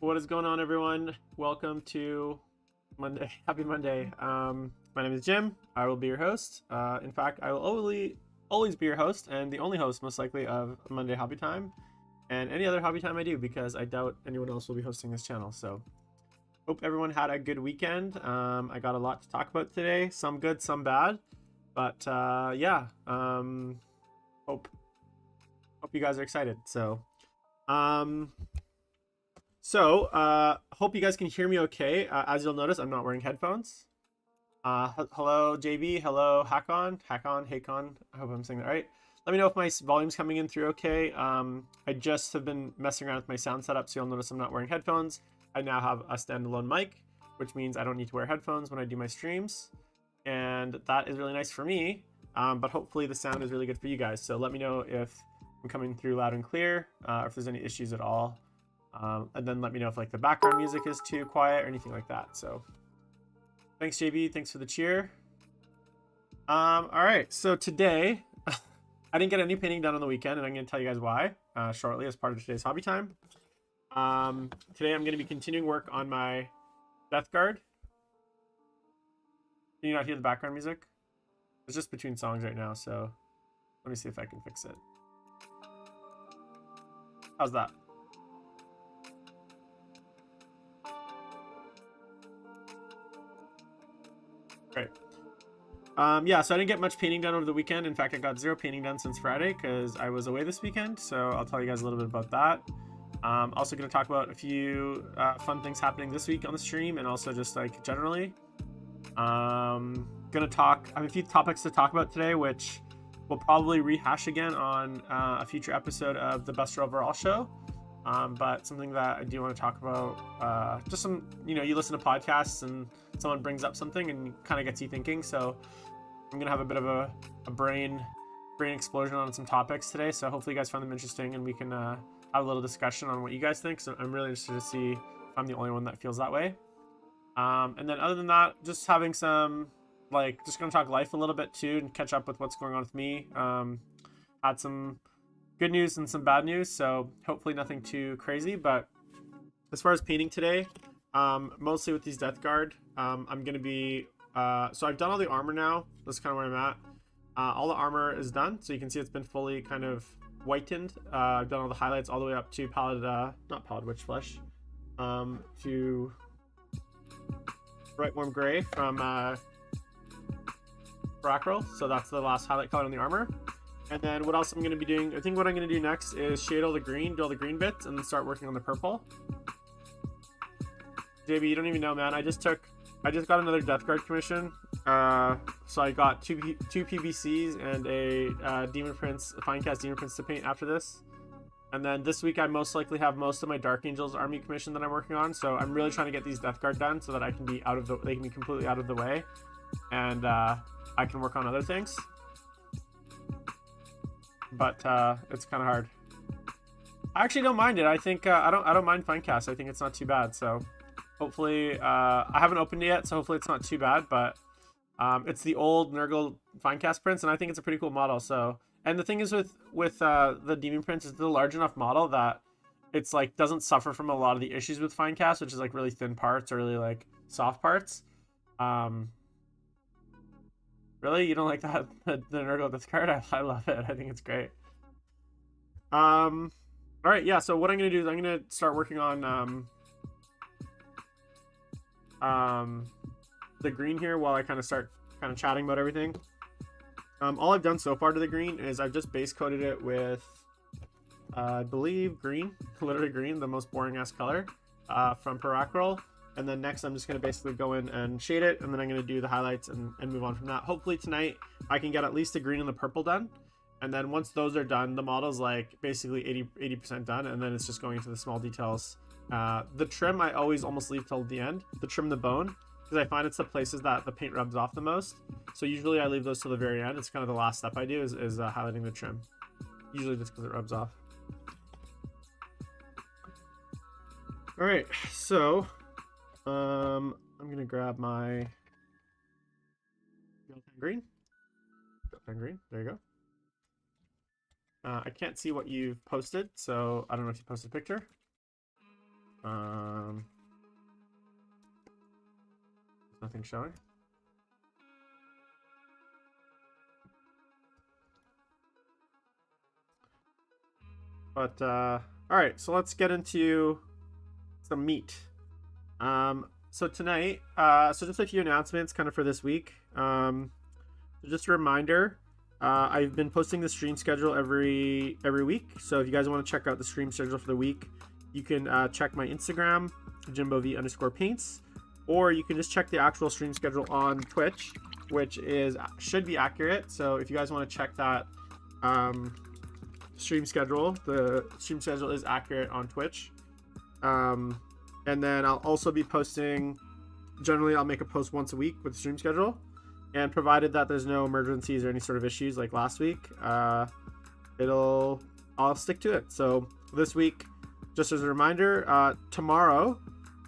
what is going on, everyone? Welcome to Monday. Happy Monday. My name is Jim. I will be your host. In fact, I will always be your host and the only host, most likely, of Monday Hobby Time and any other hobby time I do, because I doubt anyone else will be hosting this channel. So, hope everyone had a good weekend. I got a lot to talk about today. Some good, some bad. But yeah, hope you guys are excited. So, hope you guys can hear me okay. As you'll notice, I'm not wearing headphones. Hello, JB. Hello, Hakon. I hope I'm saying that right. Let me know if my volume's coming in through okay. I just have been messing around with my sound setup, so you'll notice I'm not wearing headphones. I now have a standalone mic, which means I don't need to wear headphones when I do my streams. And that is really nice for me, but hopefully the sound is really good for you guys. So let me know if I'm coming through loud and clear, or if there's any issues at all. And then let me know if like the background music is too quiet or anything like that. So thanks, JB. Thanks for the cheer. All right. So today, I didn't get any painting done on the weekend, and I'm going to tell you guys why shortly as part of today's hobby time. Today I'm going to be continuing work on my Death Guard. Can you not hear the background music? It's just between songs right now, so let me see if I can fix it. How's that? Great. Yeah, so I didn't get much painting done over the weekend. In fact, I got 0 painting done since Friday because I was away this weekend. So I'll tell you guys a little bit about that. Also going to talk about a few fun things happening this week on the stream, and also just like generally. I have a few topics to talk about today, which we'll probably rehash again on a future episode of the Best Overall show. But something that I do want to talk about, just some, you listen to podcasts and someone brings up something and kind of gets you thinking. So I'm going to have a bit of a brain explosion on some topics today. So hopefully you guys find them interesting and we can have a little discussion on what you guys think. So I'm really interested to see if I'm the only one that feels that way. And then other than that, just having some, just going to talk life a little bit too and catch up with what's going on with me. Had some good news and some bad news, so hopefully nothing too crazy. But as far as painting today, mostly with these Death Guard, I'm going to be, so I've done all the armor now. That's kind of where I'm at. All the armor is done, so you can see it's been fully kind of whitened. I've done all the highlights all the way up to not Pallid Witch Flesh, to Bright Warm Gray from Brackrel. So that's the last highlight color on the armor. And then what else I'm going to be doing, I think what I'm going to do next is shade all the green, do all the green bits, and then start working on the purple. JB, you don't even know, man. I just got another Death Guard commission. So I got two PVCs and a Demon Prince, a Finecast Demon Prince to paint after this. And then this week I most likely have most of my Dark Angels army commission that I'm working on. So I'm really trying to get these Death Guard done so that I can be they can be completely out of the way, and I can work on other things. But it's kind of hard. I actually don't mind it. I think I don't mind Finecast. I think it's not too bad. So hopefully, I haven't opened it yet, so hopefully it's not too bad. But it's the old Nurgle Finecast Prince, and I think it's a pretty cool model. So, and the thing is with the Demon Prince, it's a large enough model that it's like doesn't suffer from a lot of the issues with Finecast, which is like really thin parts or really like soft parts. Really? You don't like that the Nurgle Death Card? I love it. I think it's great. All right, yeah. So what I'm gonna do is I'm gonna start working on the green here while I kind of start chatting about everything. All I've done so far to the green is I've just base coated it with I believe green, literally green, the most boring ass color from Brackrel. And then next I'm just going to basically go in and shade it, and then I'm going to do the highlights and move on from that. Hopefully tonight I can get at least the green and the purple done. And then once those are done, the model's like basically 80% done, and then it's just going into the small details. The trim I always almost leave till the end, the trim the bone, because I find it's the places that the paint rubs off the most. So usually I leave those till the very end. It's kind of the last step I do is highlighting the trim. Usually just because it rubs off. All right, so I'm gonna grab my green. Green. There you go. I can't see what you've posted, so I don't know if you posted a picture. Nothing showing. But all right, so let's get into some meat. So tonight, so just a few announcements kind of for this week. So just a reminder, I've been posting the stream schedule every week. So if you guys want to check out the stream schedule for the week, you can check my Instagram, JimboV_paints, or you can just check the actual stream schedule on Twitch, which should be accurate. So if you guys want to check that stream schedule, the stream schedule is accurate on Twitch. And then I'll also be posting, generally I'll make a post once a week with the stream schedule, and provided that there's no emergencies or any sort of issues like last week, I'll stick to it. So this week, just as a reminder, tomorrow,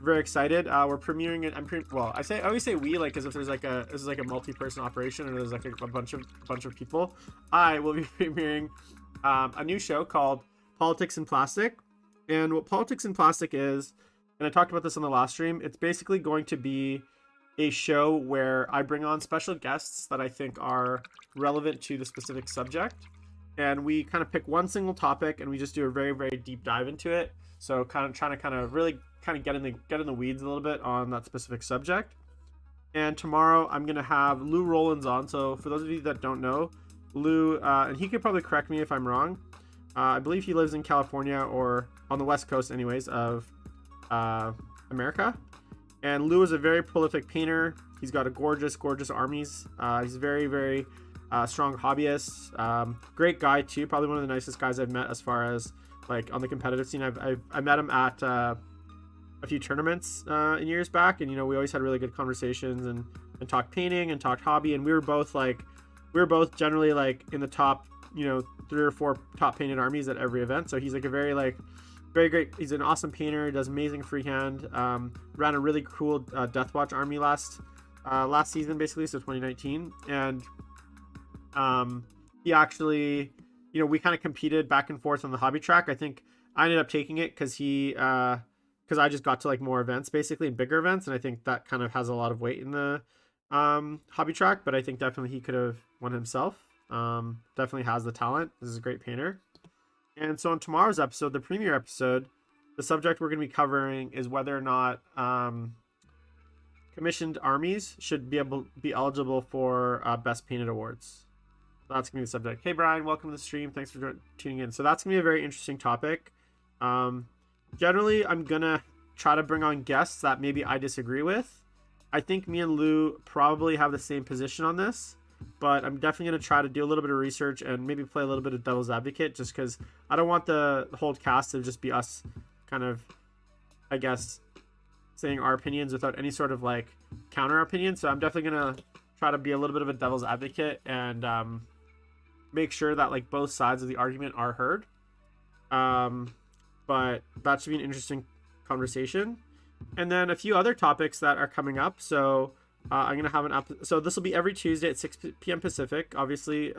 very excited, we're premiering it. I always say we, like as if this is like a multi-person operation, or there's like a bunch of people. I will be premiering a new show called Politics in Plastic. And what Politics in Plastic is, and I talked about this on the last stream, it's basically going to be a show where I bring on special guests that I think are relevant to the specific subject, and we kind of pick one single topic and we just do a very, very deep dive into it. So kind of trying to really get in the weeds a little bit on that specific subject. And tomorrow I'm gonna have Lou Rollins on. So for those of you that don't know, Lou, and he could probably correct me if I'm wrong, I believe he lives in California, or on the West Coast anyways, of America. And Lou is a very prolific painter. He's got a gorgeous armies. He's a very, very strong hobbyist. Great guy too. Probably one of the nicest guys I've met as far as like on the competitive scene. I met him at a few tournaments in years back, and we always had really good conversations and talked painting and talked hobby. And we were both generally like in the top 3 or 4 top painted armies at every event. So he's like a very great, he's an awesome painter, does amazing freehand, ran a really cool Deathwatch army last season, basically, so 2019. And he actually, we kind of competed back and forth on the hobby track. I think I ended up taking it because I just got to like more events, basically, and bigger events, and I think that kind of has a lot of weight in the hobby track. But I think definitely he could have won himself. Definitely has the talent. This is a great painter. And so on tomorrow's episode, the premiere episode, the subject we're going to be covering is whether or not commissioned armies should be eligible for Best Painted awards. So that's going to be the subject. Hey Brian, welcome to the stream. Thanks for tuning in. So that's going to be a very interesting topic. Generally, I'm going to try to bring on guests that maybe I disagree with. I think me and Lou probably have the same position on this, but I'm definitely going to try to do a little bit of research and maybe play a little bit of devil's advocate, just because I don't want the whole cast to just be us kind of, I guess, saying our opinions without any sort of like counter opinion. So I'm definitely going to try to be a little bit of a devil's advocate and make sure that like both sides of the argument are heard. But that should be an interesting conversation. And then a few other topics that are coming up. So I'm going to have so this will be every Tuesday at 6 p.m. Pacific, obviously,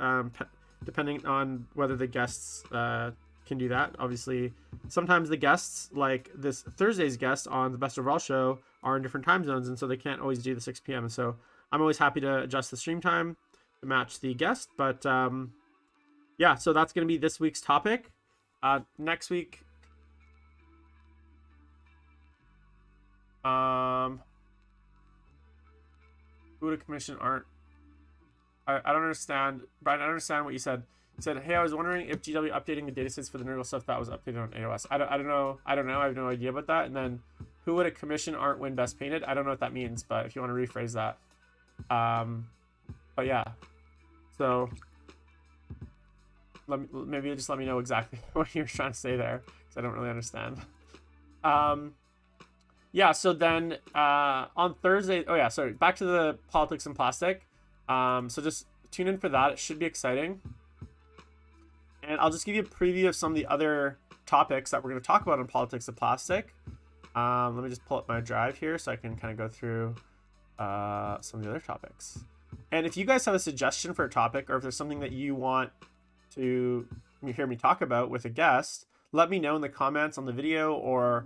depending on whether the guests can do that. Obviously, sometimes the guests, like this Thursday's guest on the Best Overall show, are in different time zones, and so they can't always do the 6 p.m. And so I'm always happy to adjust the stream time to match the guest. But yeah, so that's going to be this week's topic. Next week, who would a commission aren't? I don't understand, Brian. I don't understand what you said. You said, hey, I was wondering if GW updating the datasets for the Nurgle stuff that was updated on AOS. I don't know. I have no idea about that. And then, who would a commission aren't win Best Painted? I don't know what that means, but if you want to rephrase that, but yeah. So maybe just let me know exactly what you're trying to say there, because I don't really understand. Yeah, so then on Thursday, oh yeah, sorry, back to the Politics in Plastic. So just tune in for that. It should be exciting. And I'll just give you a preview of some of the other topics that we're going to talk about on Politics in Plastic. Let me just pull up my drive here so I can kind of go through some of the other topics. And if you guys have a suggestion for a topic, or if there's something that you want to hear me talk about with a guest, let me know in the comments on the video, or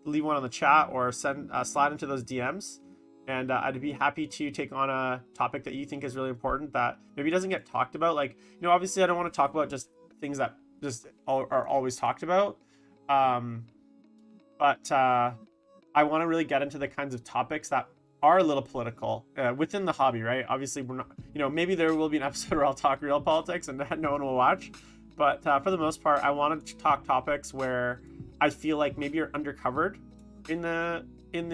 leave one on the chat or send slide into those DMs. And I'd be happy to take on a topic that you think is really important that maybe doesn't get talked about. Like, obviously I don't want to talk about just things that just are always talked about. But I want to really get into the kinds of topics that are a little political within the hobby, right? Obviously we're not, maybe there will be an episode where I'll talk real politics and no one will watch. But for the most part, I want to talk topics where I feel like maybe you're undercovered in the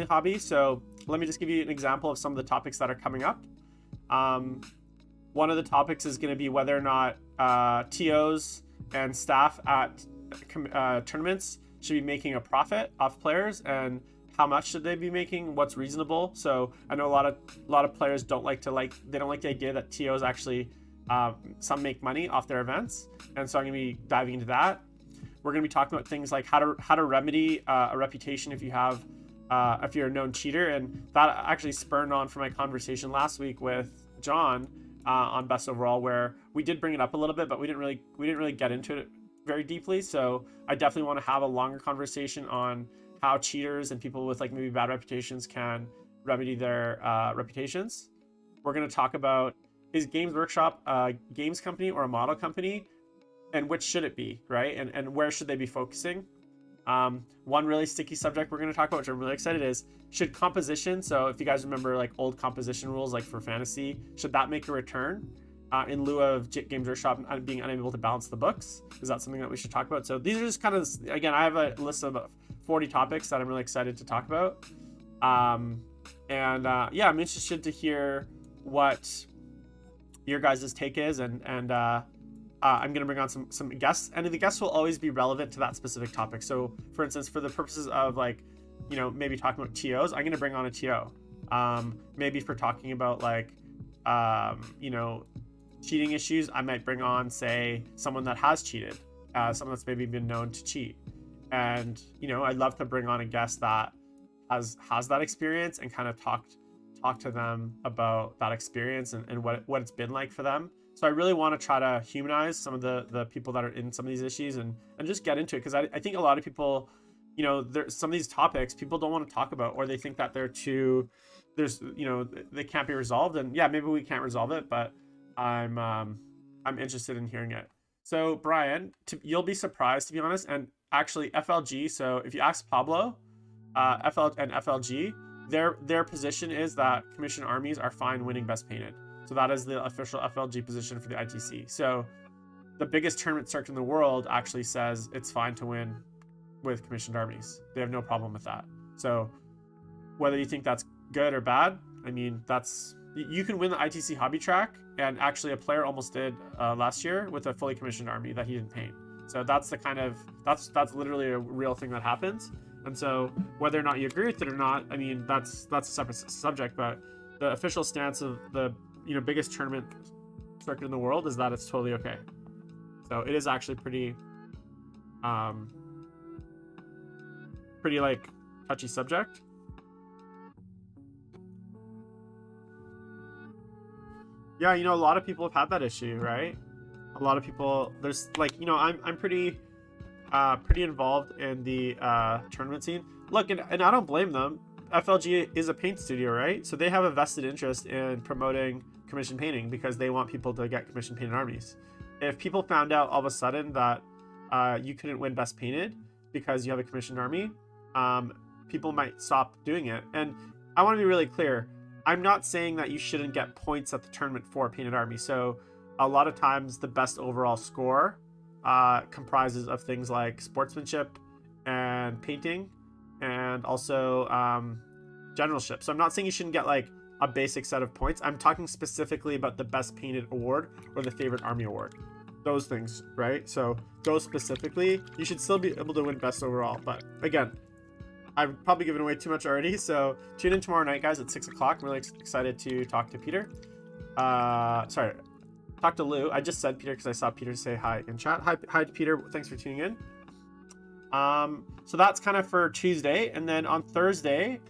hobby. So let me just give you an example of some of the topics that are coming up. One of the topics is going to be whether or not TOs and staff at tournaments should be making a profit off players, and how much should they be making, what's reasonable. So I know a lot of players don't like the idea that TOs actually some make money off their events, and so I'm going to be diving into that. We're going to be talking about things like how to remedy a reputation if you're a known cheater, and that actually spurned on from my conversation last week with John on best overall, where we did bring it up a little bit, but we didn't really get into it very deeply. So I definitely want to have a longer conversation on how cheaters and people with like maybe bad reputations can remedy their reputations. We're going to talk about, is Games Workshop a games company or a model company, and which should it be, right? And where should they be focusing? One really sticky subject we're going to talk about, which I'm really excited, is should composition, so if you guys remember like old composition rules like for fantasy, should that make a return in lieu of Games Workshop being unable to balance the books? Is that something that we should talk about? So these are just kind of, again, I have a list of 40 topics that I'm really excited to talk about. Yeah, I'm interested to hear what your guys' take is, and I'm going to bring on some guests, and the guests will always be relevant to that specific topic. So for instance, for the purposes of like, maybe talking about TOs, I'm going to bring on a TO. Maybe for talking about like, cheating issues, I might bring on, say, someone that has cheated, someone that's maybe been known to cheat. And, I'd love to bring on a guest that has that experience and kind of talk to them about that experience and what it's been like for them. So I really want to try to humanize some of the people that are in some of these issues and just get into it. Because I think a lot of people, there's some of these topics people don't want to talk about, or they think that they can't be resolved. And yeah, maybe we can't resolve it, but I'm interested in hearing it. So Brian, you'll be surprised, to be honest. And actually FLG, so if you ask Pablo, FLG, their position is that commissioned armies are fine winning best painted. So that is the official FLG position for the ITC. So the biggest tournament circuit in the world actually says it's fine to win with commissioned armies. They have no problem with that. So whether you think that's good or bad, I mean, you can win the ITC hobby track, and actually a player almost did last year with a fully commissioned army that he didn't paint. So that's that's literally a real thing that happens. And so whether or not you agree with it or not, I mean, that's a separate subject, but the official stance of the biggest tournament circuit in the world is that it's totally okay. So it is actually pretty like touchy subject. Yeah, a lot of people have had that issue, right? A lot of people, there's like, I'm pretty involved in the tournament scene. Look, and I don't blame them. FLG is a paint studio, right? So they have a vested interest in promoting commission painting because they want people to get commission painted armies. If people found out all of a sudden that you couldn't win best painted because you have a commissioned army, people might stop doing it. And I want to be really clear. I'm not saying that you shouldn't get points at the tournament for a painted army. So a lot of times the best overall score comprises of things like sportsmanship and painting, and also generalship. So I'm not saying you shouldn't get like a basic set of points. I'm talking specifically about the best painted award or the favorite army award. Those things, right? So those specifically, you should still be able to win best overall. But again, I've probably given away too much already. So tune in tomorrow night, guys, at 6 o'clock. I'm really excited to talk to Peter. Sorry, talk to Lou. I just said Peter because I saw Peter say hi in chat. Hi to Peter. Thanks for tuning in. So that's kind of for Tuesday, and then on Thursday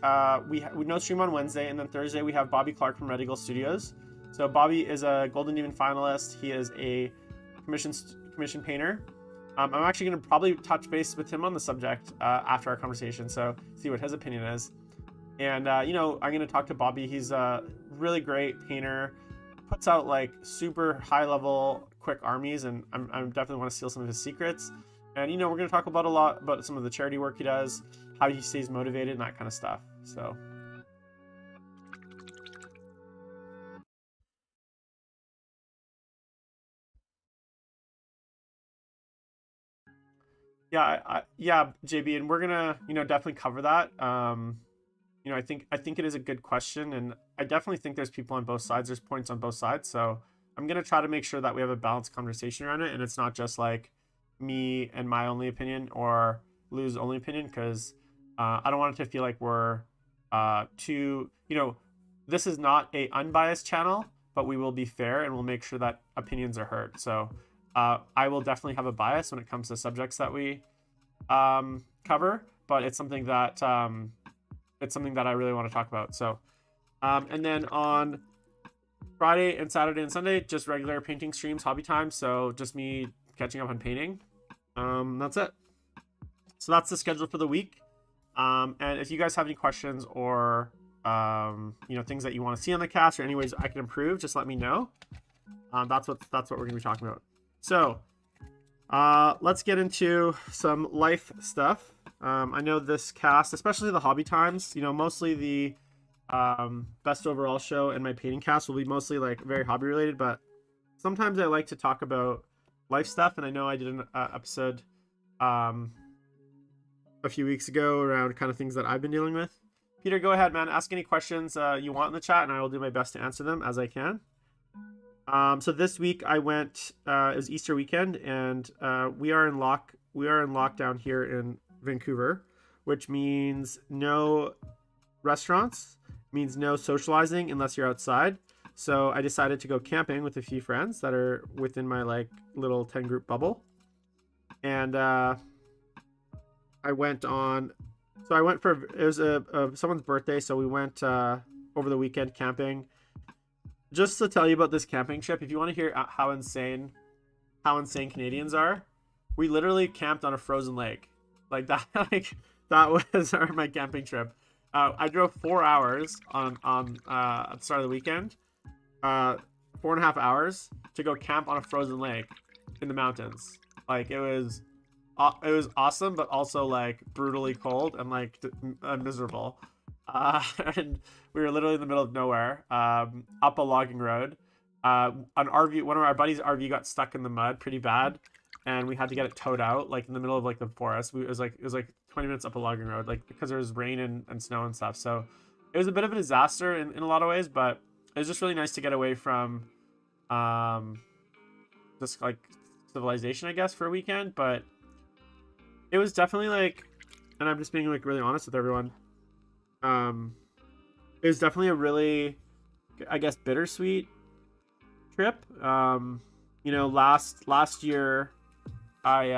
we no stream on Wednesday, and then Thursday we have Bobby Clark from Red Eagle Studios. So Bobby is a Golden Demon finalist. He is a commission painter. I'm actually going to probably touch base with him on the subject after our conversation, so see what his opinion is. And, you know, I'm going to talk to Bobby. He's a really great painter, puts out like super high level, quick armies, and I definitely want to steal some of his secrets. And, you know, we're going to talk about a lot about some of the charity work he does, how he stays motivated, and that kind of stuff. So. Yeah, yeah, JB, and we're gonna, you know, definitely cover that. You know, I think it is a good question, and I definitely think there's people on both sides. There's points on both sides, so I'm gonna try to make sure that we have a balanced conversation around it, and it's not just like me and my only opinion or Lou's only opinion, because I don't want it to feel like we're too, you know, this is not a unbiased channel, but we will be fair and we'll make sure that opinions are heard. So I will definitely have a bias when it comes to subjects that we cover, but it's something that I really want to talk about. So, and then on Friday and Saturday and Sunday, just regular painting streams, hobby time. So just me catching up on painting. That's it. So that's the schedule for the week. And if you guys have any questions or you know, things that you want to see on the cast or any ways I can improve, just let me know. That's what we're gonna be talking about. So let's get into some life stuff. I know this cast, especially the hobby times, you know, mostly the best overall show and my painting cast will be mostly like very hobby related, but sometimes I like to talk about life stuff. And I know I did an episode a few weeks ago around kind of things that I've been dealing with. Peter, go ahead, man. Ask any questions you want in the chat and I will do my best to answer them as I can. So this week I went, it was Easter weekend, and we are in lockdown here in Vancouver, which means no restaurants, means no socializing unless you're outside. So I decided to go camping with a few friends that are within my like little 10 group bubble. And I went for, it was someone's birthday. So we went over the weekend camping. Just to tell you about this camping trip, if you want to hear how insane Canadians are, we literally camped on a frozen lake. Like that, like that was my camping trip. I drove 4 hours on at the start of the weekend, 4.5 hours to go camp on a frozen lake in the mountains. Like it was awesome, but also like brutally cold and like miserable. And we were literally in the middle of nowhere, up a logging road. An RV, one of our buddies' RV got stuck in the mud pretty bad, and we had to get it towed out like in the middle of like the forest. It was like 20 minutes up a logging road, like because there was rain and snow and stuff. So it was a bit of a disaster in a lot of ways, but it was just really nice to get away from just like civilization, I guess, for a weekend. But it was definitely like, and I'm just being like really honest with everyone. It was definitely a really, I guess, bittersweet trip. You know, last year like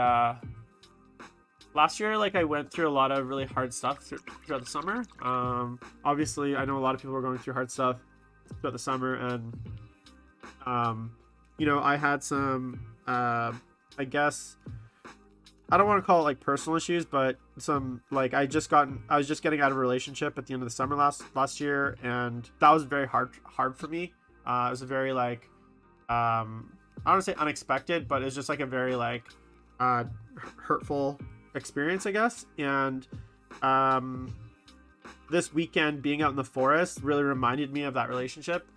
I went through a lot of really hard stuff throughout the summer. Obviously I know a lot of people were going through hard stuff throughout the summer, and you know, I had some I guess I don't want to call it like personal issues, but some like I was just getting out of a relationship at the end of the summer last year, and that was very hard for me. It was a very like I don't want to say unexpected, but it's just like a very like hurtful experience, I guess. And this weekend being out in the forest really reminded me of that relationship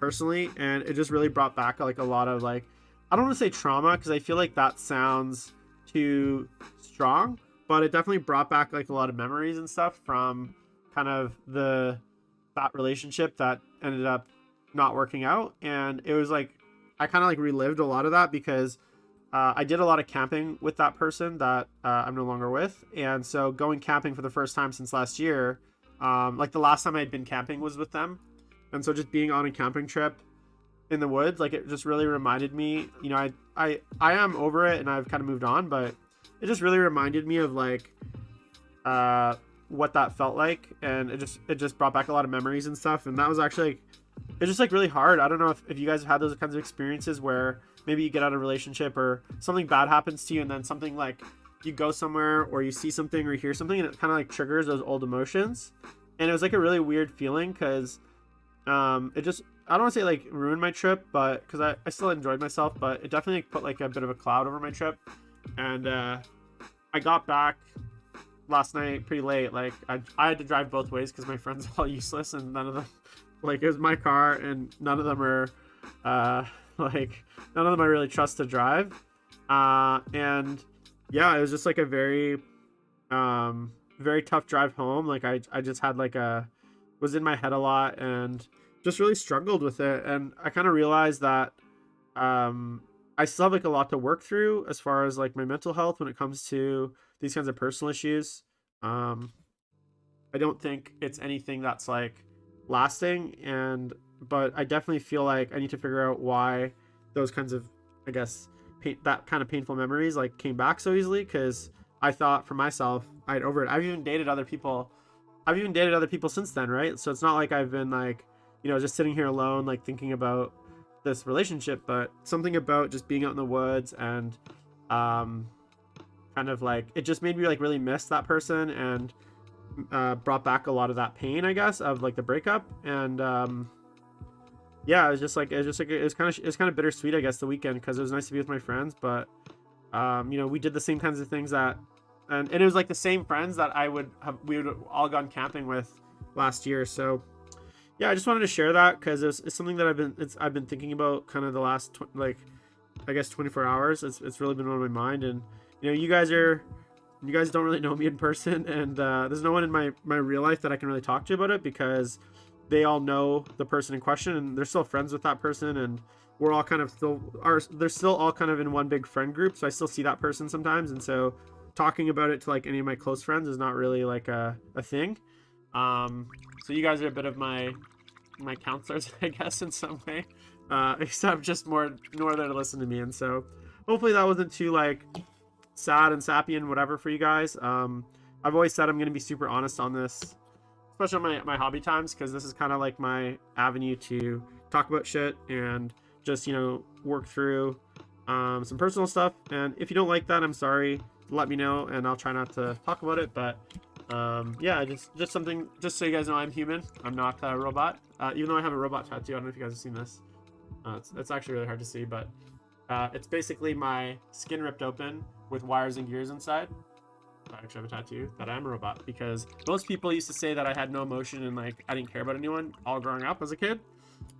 personally, and it just really brought back like a lot of like, I don't want to say trauma because I feel like that sounds too strong, but it definitely brought back like a lot of memories and stuff from kind of that relationship that ended up not working out. And it was like I kind of like relived a lot of that because I did a lot of camping with that person that I'm no longer with, and so going camping for the first time since last year, like the last time I had been camping was with them, and so just being on a camping trip in the woods, like it just really reminded me, you know, I am over it and I've kind of moved on, but it just really reminded me of like what that felt like, and it just brought back a lot of memories and stuff. And that was actually like, it's just like really hard. I don't know if you guys have had those kinds of experiences where maybe you get out of a relationship or something bad happens to you, and then something like you go somewhere or you see something or you hear something, and it kind of like triggers those old emotions. And it was like a really weird feeling because it just, I don't want to say like ruined my trip, but because I still enjoyed myself, but it definitely put like a bit of a cloud over my trip. And I got back last night pretty late. Like I had to drive both ways because my friends are all useless, and none of them, like, it was my car, and none of them are like, none of them I really trust to drive. And yeah, it was just like a very very tough drive home. Like I just had like was in my head a lot and just really struggled with it. And I kind of realized that I still have like a lot to work through as far as like my mental health when it comes to these kinds of personal issues. I don't think it's anything that's like lasting, but I definitely feel like I need to figure out why those kinds of, I guess, that kind of painful memories like came back so easily. Because I thought for myself I'd over it. I've even dated other people since then, right? So it's not like I've been like, just sitting here alone like thinking about this relationship, but something about just being out in the woods and kind of like it just made me like really miss that person, and brought back a lot of that pain, I guess, of like the breakup. And yeah, it was kind of bittersweet, I guess, the weekend, because it was nice to be with my friends, but we did the same kinds of things and it was like the same friends that we would all gone camping with last year. So yeah, I just wanted to share that because it's something that I've been thinking about kind of the last I guess 24 hours. It's really been on my mind. And you guys don't really know me in person, and there's no one in my real life that I can really talk to about it, because they all know the person in question and they're still friends with that person, and we're all kind of they're still all kind of in one big friend group, so I still see that person sometimes. And so talking about it to like any of my close friends is not really like a thing. So you guys are a bit of my counselors, I guess, in some way, except just more there to listen to me. And so hopefully that wasn't too like sad and sappy and whatever for you guys. I've always said I'm going to be super honest on this, especially on my hobby times, because this is kind of like my avenue to talk about shit and just work through some personal stuff. And if you don't like that, I'm sorry, let me know and I'll try not to talk about it. But yeah, just something, just so you guys know, I'm human. I'm not a robot. Even though I have a robot tattoo. I don't know if you guys have seen this. It's actually really hard to see, but it's basically my skin ripped open with wires and gears inside. I actually have a tattoo that I'm a robot, because most people used to say that I had no emotion and like I didn't care about anyone all growing up as a kid.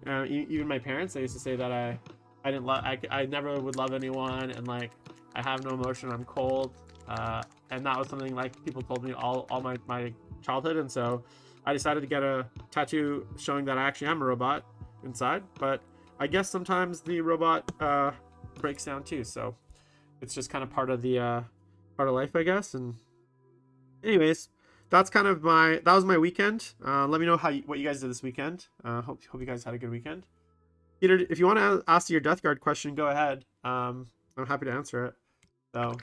Even my parents, they used to say that I didn't love, I never would love anyone, and like I have no emotion, I'm cold. And that was something like people told me all my childhood. And so I decided to get a tattoo showing that I actually am a robot inside. But I guess sometimes the robot breaks down too, so it's just kind of part of life, I guess. And anyways, that was my weekend. Let me know what you guys did this weekend. Hope you guys had a good weekend. Peter, if you want to ask your Death Guard question, go ahead. I'm happy to answer it. So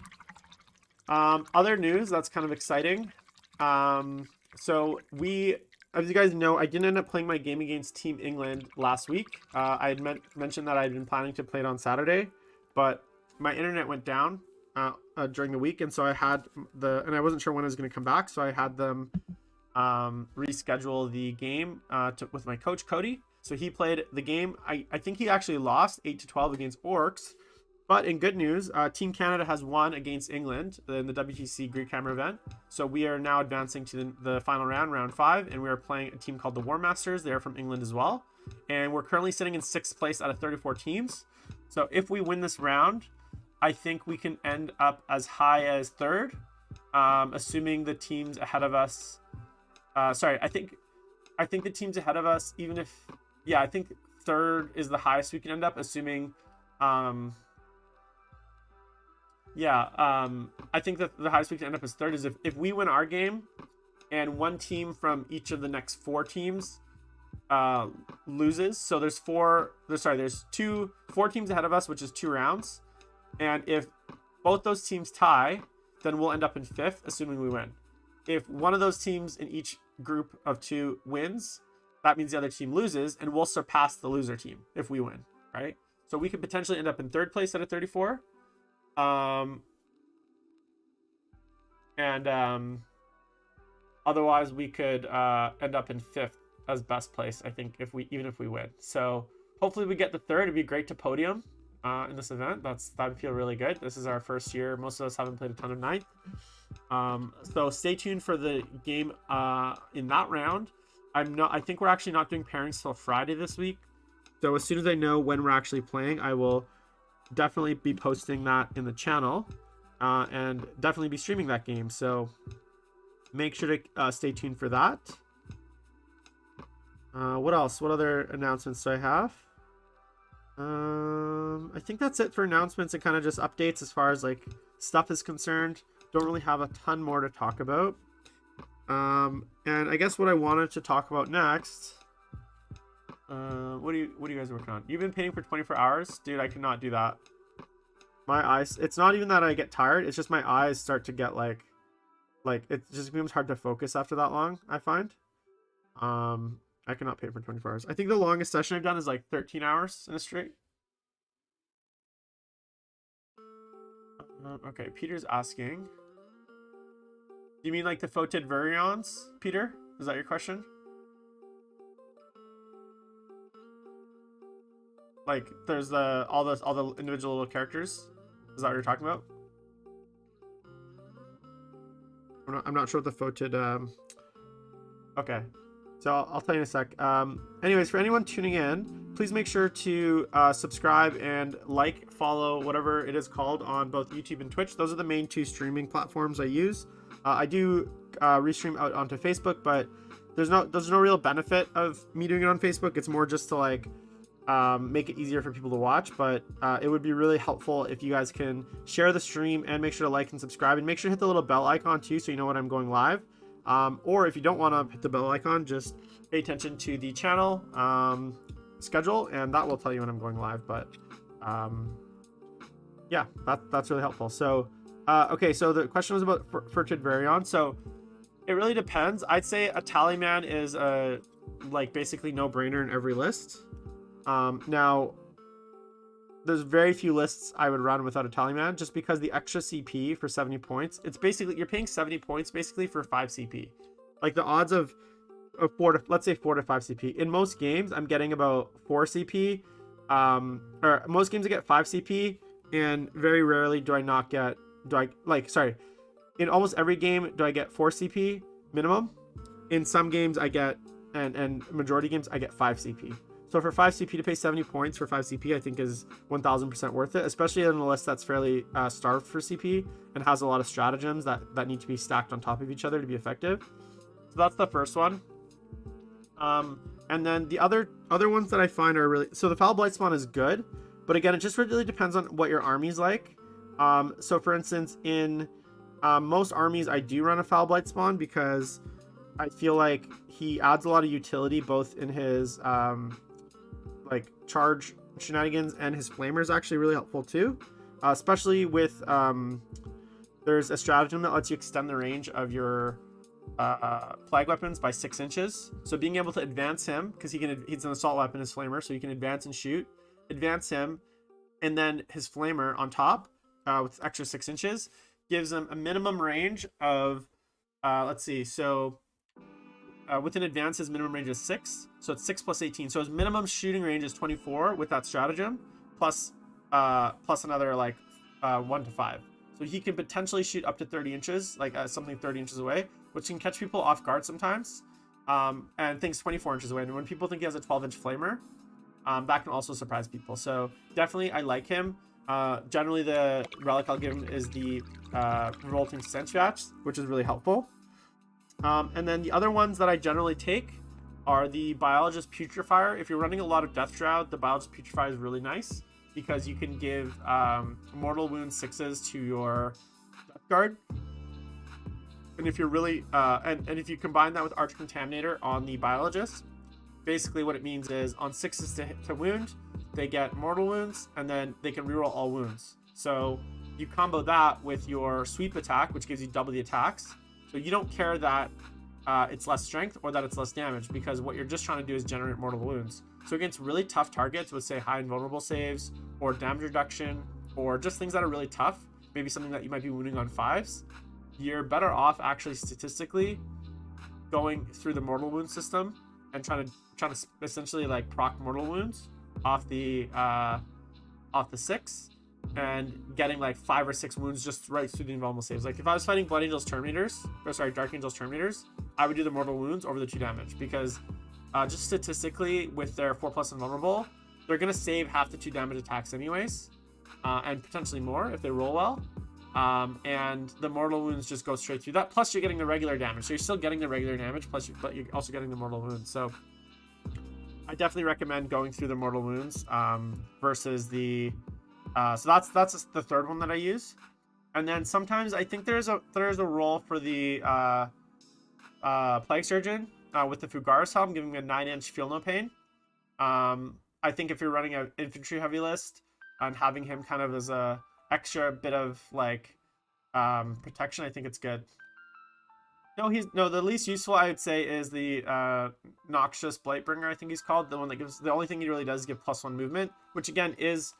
other news that's kind of exciting. So as you guys know, I didn't end up playing my game against Team England last week. I had mentioned that I'd been planning to play it on Saturday, but my internet went down during the week, and so I had and I wasn't sure when I was going to come back, so I had them reschedule the game with my coach Cody. So he played the game. I think he actually lost 8-12 against Orcs. But in good news, Team Canada has won against England in the WTC Greek Hammer event. So we are now advancing to the final round 5, and we are playing a team called the War Masters. They are from England as well. And we're currently sitting in 6th place out of 34 teams. So if we win this round, I think we can end up as high as 3rd, assuming the teams ahead of us. I think the teams ahead of us, I think 3rd is the highest we can end up, assuming... I think that the highest we can end up as 3rd is if we win our game and one team from each of the next 4 teams loses. So there's 4 teams ahead of us, which is 2 rounds. And if both those teams tie, then we'll end up in 5th, assuming we win. If one of those teams in each group of 2 wins, that means the other team loses, and we'll surpass the loser team if we win, right? So we could potentially end up in 3rd place out of 34. Otherwise we could end up in 5th as best place, I think, even if we win. So hopefully we get the 3rd. It'd be great to podium in this event. That would feel really good. This is our first year. Most of us haven't played a ton of 9th. So stay tuned for the game in that round. I think we're actually not doing pairings till Friday this week. So as soon as I know when we're actually playing, I will definitely be posting that in the channel and definitely be streaming that game. So make sure to stay tuned for that. What else? What other announcements do I have? I think that's it for announcements and kind of just updates as far as like stuff is concerned. Don't really have a ton more to talk about. And I guess what I wanted to talk about next. What are you guys working on? You've been painting for 24 hours? Dude, I cannot do that. My eyes, it's not even that I get tired, it's just my eyes start to get like it just becomes hard to focus after that long, I find. I cannot paint for 24 hours. I think the longest session I've done is like 13 hours in a straight. Okay, Peter's asking. Do you mean like the Photid Virions, Peter? Is that your question? Like there's all the individual little characters? Is that what you're talking about? I'm not sure what the Photid okay. So I'll tell you in a sec. Anyways, for anyone tuning in, please make sure to subscribe and like, follow, whatever it is called on both YouTube and Twitch. Those are the main 2 streaming platforms I use. I do restream out onto Facebook, but there's no real benefit of me doing it on Facebook. It's more just to like make it easier for people to watch. But it would be really helpful if you guys can share the stream and make sure to like and subscribe, and make sure to hit the little bell icon too, so you know when I'm going live. Or if you don't want to hit the bell icon, just pay attention to the channel schedule, and that will tell you when I'm going live. But yeah, that's really helpful. So okay, so the question was about Photid Virion. So it really depends. I'd say a Tallyman is like basically no-brainer in every list. Now there's very few lists I would run without a Tallyman, just because the extra CP for 70 points, it's basically, you're paying 70 points basically for 5 CP. Like the odds of let's say 4 to 5 CP. In most games, I'm getting about 4 CP. Or most games I get 5 CP, and very rarely in almost every game do I get 4 CP minimum. In some games I get, and majority games I get 5 CP. So for 5 CP to pay 70 points for 5 CP, I think is 1000% worth it, especially on a list that's fairly starved for CP and has a lot of stratagems that need to be stacked on top of each other to be effective. So that's the first one. And then the other ones that I find are really, so the Foul Blight spawn is good, but again, it just really depends on what your army's like. So for instance, in most armies, I do run a Foul Blight spawn because I feel like he adds a lot of utility both in his like charge shenanigans, and his flamer is actually really helpful too, especially with there's a stratagem that lets you extend the range of your flag weapons by 6 inches. So being able to advance him, because he's an assault weapon, his flamer, so you can advance and shoot, advance him, and then his flamer on top with extra 6 inches gives him a minimum range of let's see, so with an advance, his minimum range is 6, so it's 6 plus 18. So his minimum shooting range is 24 with that stratagem, plus another like 1 to 5. So he can potentially shoot up to 30 inches, like something 30 inches away, which can catch people off guard sometimes. And things 24 inches away. And when people think he has a 12-inch flamer, that can also surprise people. So definitely, I like him. Generally, the relic I'll give him is the Revolting Stench Batch, which is really helpful. And then the other ones that I generally take are the Biologist Putrefier. If you're running a lot of Death Shroud, the Biologist Putrefier is really nice because you can give Mortal Wound 6s to your Death Guard. And if you're really, and if you combine that with Arch Contaminator on the Biologist, basically what it means is on 6s to wound, they get Mortal Wounds, and then they can reroll all wounds. So you combo that with your Sweep attack, which gives you double the attacks. So you don't care that it's less strength or that it's less damage, because what you're just trying to do is generate mortal wounds. So against really tough targets with, say, high and vulnerable saves or damage reduction or just things that are really tough, maybe something that you might be wounding on 5s, you're better off actually statistically going through the mortal wound system and trying to essentially like proc mortal wounds off the 6 and getting like 5 or 6 wounds just right through the invulnerable saves. Like if I was fighting Blood Angel's Terminators, or sorry, Dark Angel's Terminators, I would do the mortal wounds over the 2 damage, because just statistically with their 4+ invulnerable, they're gonna save half the 2 damage attacks anyways, and potentially more if they roll well. And the mortal wounds just go straight through that. Plus you're getting the regular damage, so you're still getting the regular damage. But you're also getting the mortal wounds. So I definitely recommend going through the mortal wounds versus the. So that's the third one that I use. And then sometimes I think there's a role for the Plague Surgeon with the Fugaris helm, giving a 9-inch feel no pain. I think if you're running an infantry heavy list and having him kind of as a extra bit of like protection, I think it's good. No, the least useful I would say is the Noxious Blightbringer, I think he's called. The one that gives, the only thing he really does is give +1 movement, which again is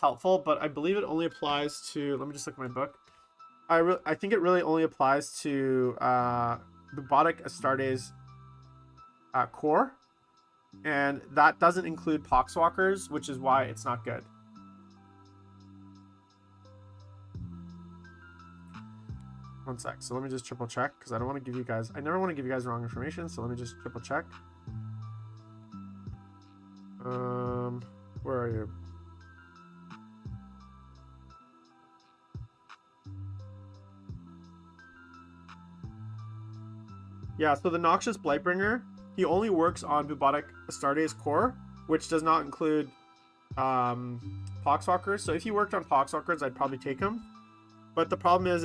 helpful, but I believe it only applies to, let me just look at my book. I think it really only applies to Bubotic Astartes core, and that doesn't include Poxwalkers, which is why it's not good. One sec. So let me just triple check, because I don't want to give you guys, I never want to give you guys wrong information. So let me just triple check. Where are you? Yeah, so the Noxious Blightbringer, he only works on Bubotic Astartes core, which does not include Poxwalkers. So if you worked on Poxwalkers, I'd probably take him. But the problem is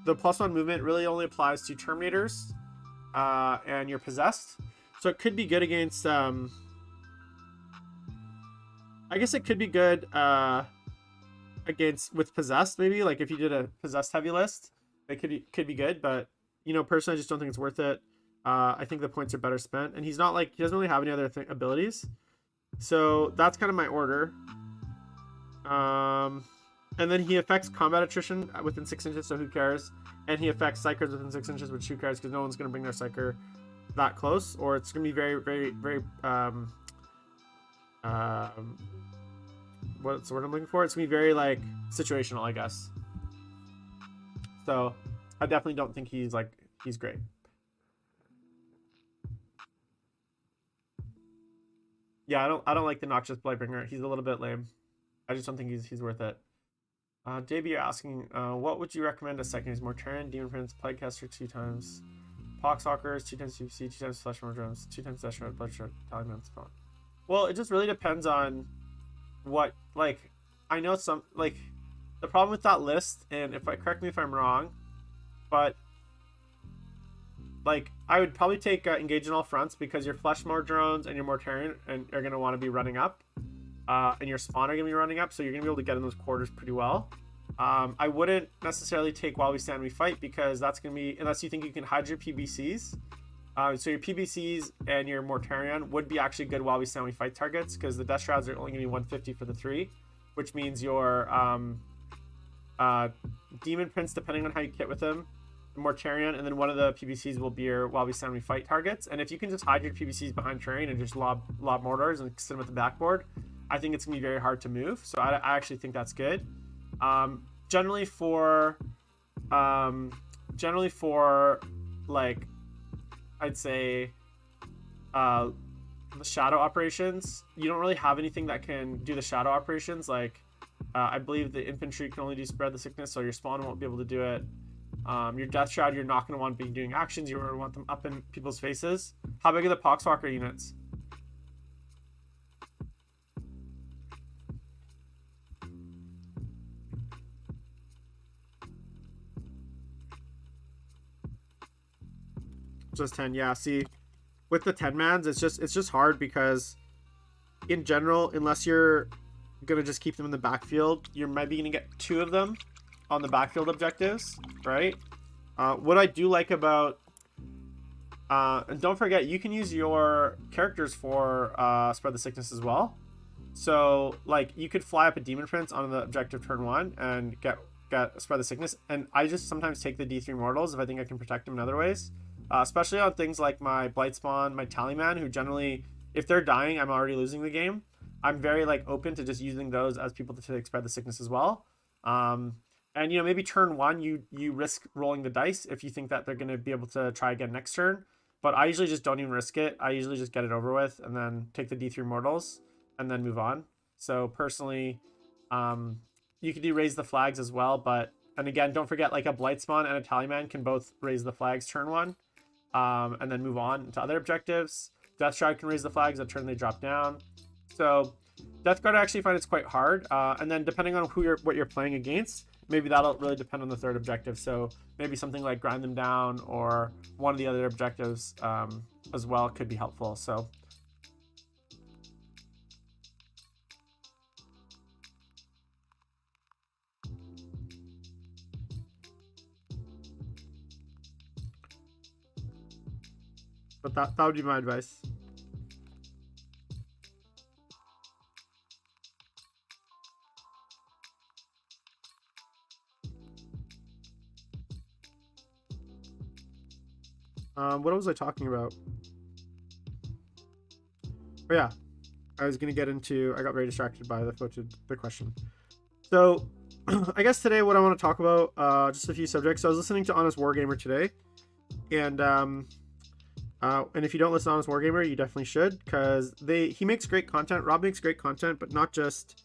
the +1 movement really only applies to Terminators and you're possessed. So it could be good against I guess it could be good with possessed, maybe, like if you did a possessed heavy list, it could be good, but you know, personally I just don't think it's worth it. I think the points are better spent, and he's not like, he doesn't really have any other abilities. So that's kind of my order. And then he affects combat attrition within 6 inches, so who cares? And he affects Psychers within 6 inches, which who cares, because no one's going to bring their Psycher that close, or it's going to be very, very, very, what's the word I'm looking for? It's going to be very, like, situational, I guess. So, I definitely don't think he's great. Yeah, I don't like the Noxious Blightbringer. He's a little bit lame. I just don't think he's worth it. JB, you're asking, what would you recommend a second? Is Mortarion, Demon Prince, Plaguecaster 2 times, Poxwalkers 2 times CPC, 2 times Flesh More Drones, 2 times Death Shroud, Bloodshot, Talisman Spawn. Well, it just really depends on what, like, I know some, like, the problem with that list, and correct me if I'm wrong, but like, I would probably take Engage in All Fronts, because your Fleshmore Drones and your Mortarion are going to want to be running up. And your spawn are going to be running up, so you're going to be able to get in those quarters pretty well. I wouldn't necessarily take While We Stand We Fight, because that's going to be, unless you think you can hide your PBCs. So your PBCs and your Mortarion would be actually good While We Stand We Fight targets, because the Death Shrouds are only going to be 150 for the 3, which means your Demon Prince, depending on how you kit with him, Mortarion, and then one of the PBCs will be your While We Stand We Fight targets. And if you can just hide your PBCs behind terrain and just lob mortars and sit them at the backboard, I think it's gonna be very hard to move. So I actually think that's good. Generally for like, I'd say the shadow operations, you don't really have anything that can do the shadow operations. Like I believe the infantry can only do Spread the Sickness, so your spawn won't be able to do it. Your Death Shroud, you're not going to want to be doing actions. You're going to want them up in people's faces. How big are the Poxwalker units? Just 10. Yeah, see, with the 10-mans, it's just hard, because in general, unless you're going to just keep them in the backfield, you're maybe going to get 2 of them on the backfield objectives, right? What I do like about And don't forget, you can use your characters for spread the sickness as well. So like you could fly up a demon prince on the objective turn 1 and get spread the sickness. And I just sometimes take the D3 mortals if I think I can protect them in other ways. Especially on things like my Blight Spawn, my Tallyman, who generally, if they're dying, I'm already losing the game. I'm very like open to just using those as people to spread the sickness as well. And maybe turn 1 you risk rolling the dice if you think that they're going to be able to try again next turn. But I usually just don't even risk it. I usually just get it over with and then take the D3 mortals and then move on. So personally, you could do raise the flags as well. And again, don't forget, like a Blight Spawn and a Tallyman can both raise the flags turn 1 and then move on to other objectives. Death Shroud can raise the flags a turn they drop down. So Death Guard I actually find it's quite hard. And then depending on what you're playing against, maybe that'll really depend on the third objective. So maybe something like grind them down or one of the other objectives as well could be helpful. So but that would be my advice. What was I talking about? Oh yeah, I was gonna get into. I got very distracted by the question. So, I guess today what I want to talk about, just a few subjects. So I was listening to Honest Wargamer today, and if you don't listen to Honest Wargamer, you definitely should, because he makes great content. Rob makes great content, but not just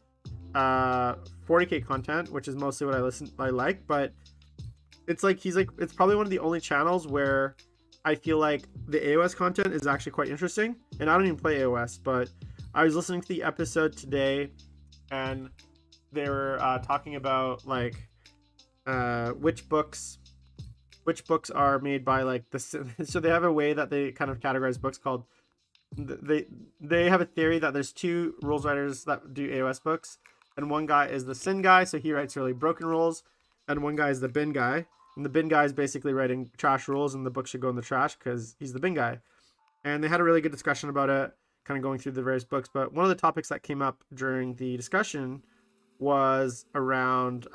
40k content, which is mostly what I like, but it's probably one of the only channels where I feel like the AOS content is actually quite interesting. And I don't even play AOS, but I was listening to the episode today and they were talking about like which books are made by like the so they have a way that they kind of categorize books called they have a theory that there's two rules writers that do AOS books, and one guy is the sin guy, so he writes really broken rules, and one guy is the bin guy. And the bin guy is basically writing trash rules, and the book should go in the trash because he's the bin guy. And they had a really good discussion about it, kind of going through the various books. But one of the topics that came up during the discussion was around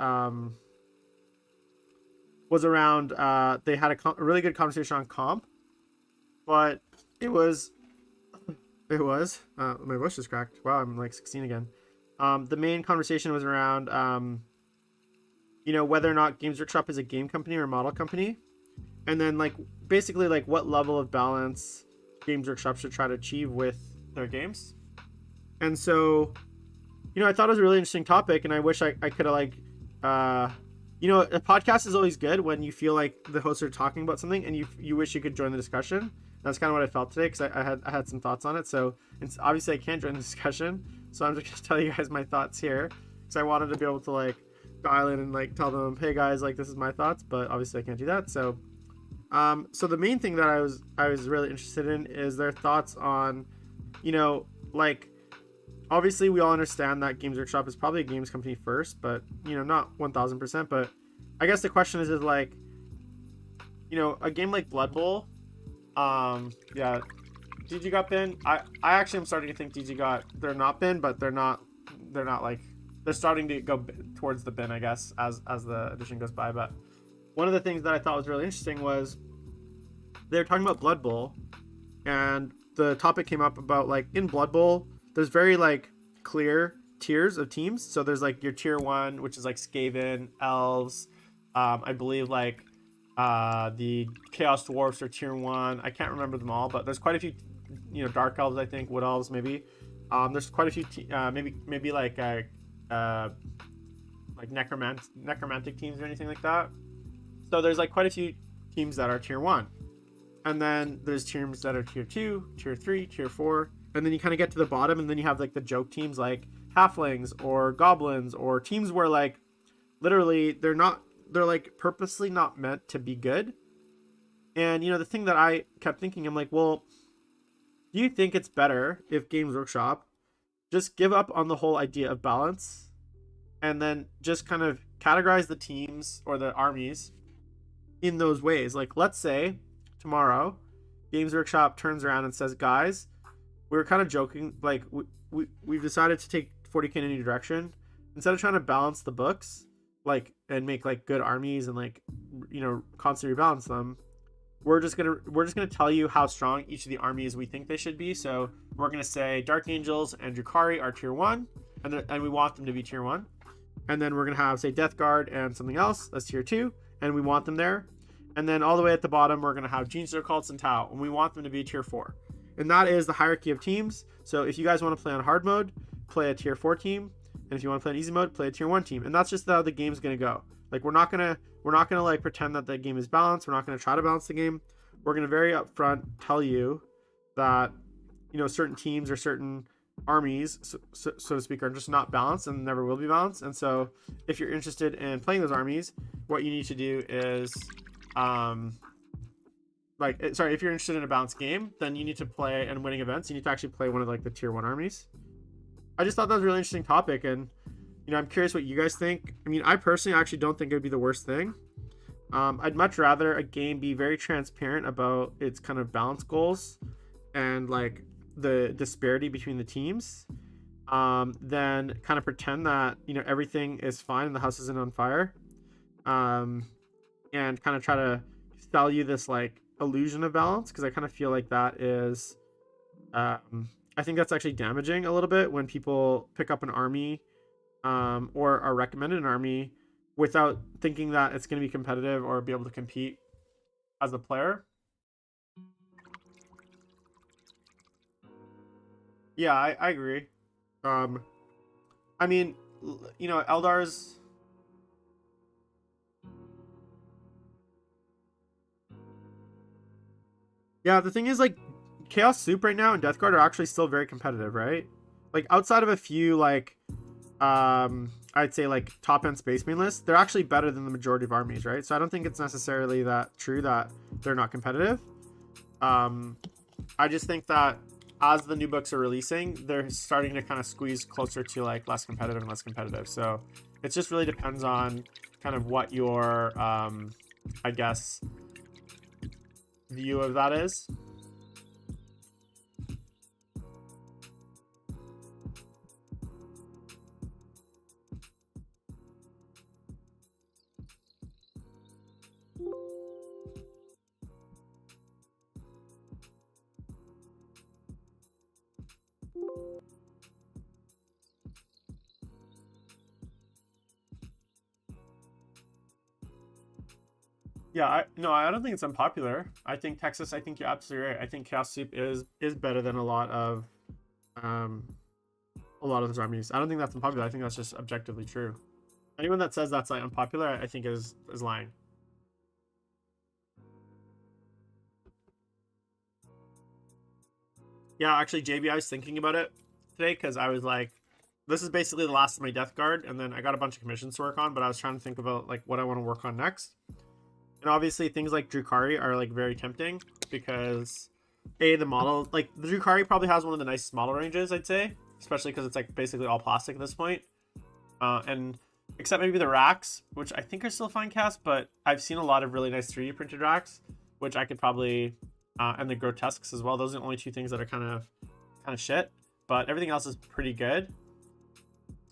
they had a really good conversation on comp, but it was my voice just cracked. Wow, I'm like 16 again. The main conversation was around whether or not Games Workshop is a game company or a model company, and then like basically like what level of balance Games Workshop should try to achieve with their games. And so I thought it was a really interesting topic, and I wish I could have like a podcast is always good when you feel like the hosts are talking about something and you wish you could join the discussion. That's kind of what I felt today, because I had some thoughts on it. So it's obviously I can't join the discussion, so I'm just gonna tell you guys my thoughts here, because I wanted to be able to like dial in and like tell them, hey guys, like this is my thoughts, but obviously I can't do that. So so the main thing that I was really interested in is their thoughts on like obviously we all understand that Games Workshop is probably a games company first, but not 1000%. But I guess the question is like a game like Blood Bowl, yeah, DG got banned. I actually am starting to think they're not banned, but they're not like, they're starting to go towards the bin, I guess, as the edition goes by. But one of the things that I thought was really interesting was they were talking about Blood Bowl, and the topic came up about like in Blood Bowl, there's very like clear tiers of teams. So there's like your tier 1, which is like Skaven, Elves, I believe like the Chaos Dwarfs are tier 1. I can't remember them all, but there's quite a few, Dark Elves, I think, Wood Elves maybe. There's quite a few maybe like necromantic teams or anything like that. So there's like quite a few teams that are tier 1, and then there's teams that are tier 2, tier 3, tier 4, and then you kind of get to the bottom, and then you have like the joke teams like halflings or goblins, or teams where like literally they're like purposely not meant to be good. And the thing that I kept thinking, I'm like, well, do you think it's better if Games Workshop just give up on the whole idea of balance and then just kind of categorize the teams or the armies in those ways? Like, let's say tomorrow Games Workshop turns around and says, guys, we were kind of joking, like we've decided to take 40k in a new direction. Instead of trying to balance the books, like, and make like good armies and like, you know, constantly rebalance them, we're just gonna tell you how strong each of the armies we think they should be. So we're gonna say Dark Angels and Drukhari are tier 1, and we want them to be tier 1. And then we're gonna have, say, Death Guard and something else that's tier 2, and we want them there. And then all the way at the bottom, we're gonna have Gene Stealer Cults and Tau, and we want them to be tier 4. And that is the hierarchy of teams. So if you guys want to play on hard mode, play a tier 4 team, and if you want to play on easy mode, play a tier 1 team. And that's just how the game's gonna go. Like, we're not gonna like pretend that the game is balanced. We're not gonna try to balance the game. We're gonna very upfront tell you that, you know, certain teams or certain armies, so to speak, are just not balanced and never will be balanced. And so if you're interested in playing those armies, what you need to do is if you're interested in a balanced game, then you need to play and winning events. You need to actually play one of like the tier 1 armies. I just thought that was a really interesting topic, and you know, I'm curious what you guys think. I mean, I personally actually don't think it would be the worst thing. I'd much rather a game be very transparent about its kind of balance goals and like the disparity between the teams, than kind of pretend that, you know, everything is fine and the house isn't on fire, and kind of try to sell you this like illusion of balance, because I kind of feel like that is I think that's actually damaging a little bit when people pick up an army, or are recommended an army without thinking that it's going to be competitive or be able to compete as a player. Yeah, I agree. I mean, you know, Eldar's... Yeah, the thing is, like, Chaos Soup right now and Death Guard are actually still very competitive, right? Like, outside of a few, like, I'd say, like, top-end Space Marine lists, they're actually better than the majority of armies, right? So I don't think it's necessarily that true that they're not competitive. I just think that as the new books are releasing, they're starting to kind of squeeze closer to, like, less competitive and less competitive. So it just really depends on kind of what your, I guess, view of that is. Yeah, I don't think it's unpopular. I think Texas, I think you're absolutely right. I think Chaos Soup is better than a lot of those armies. I don't think that's unpopular. I think that's just objectively true. Anyone that says that's like unpopular, I think is lying. Yeah, actually, JB, I was thinking about it today because I was like, this is basically the last of my Death Guard, and then I got a bunch of commissions to work on, but I was trying to think about like what I want to work on next. And obviously things like Drukhari are like very tempting because the model, like the Drukhari probably has one of the nicest model ranges, I'd say, especially because it's like basically all plastic at this point. And except maybe the racks, which I think are still fine cast, but I've seen a lot of really nice 3D printed racks, which I could probably, and the grotesques as well. Those are the only two things that are kind of shit, but everything else is pretty good.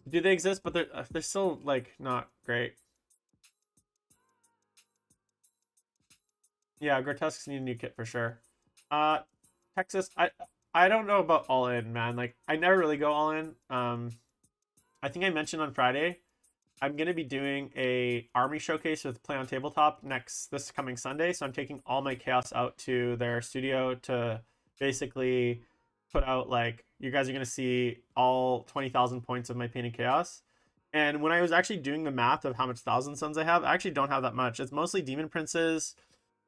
Do they exist? But they're still like not great. Yeah, grotesques need a new kit for sure. Texas, I don't know about all in, man. Like I never really go all in. I think I mentioned on Friday, I'm gonna be doing a army showcase with Play on Tabletop this coming Sunday. So I'm taking all my chaos out to their studio to basically put out, like, you guys are gonna see all 20,000 points of my painted chaos. And when I was actually doing the math of how much Thousand Suns I have, I actually don't have that much. It's mostly Demon Princes.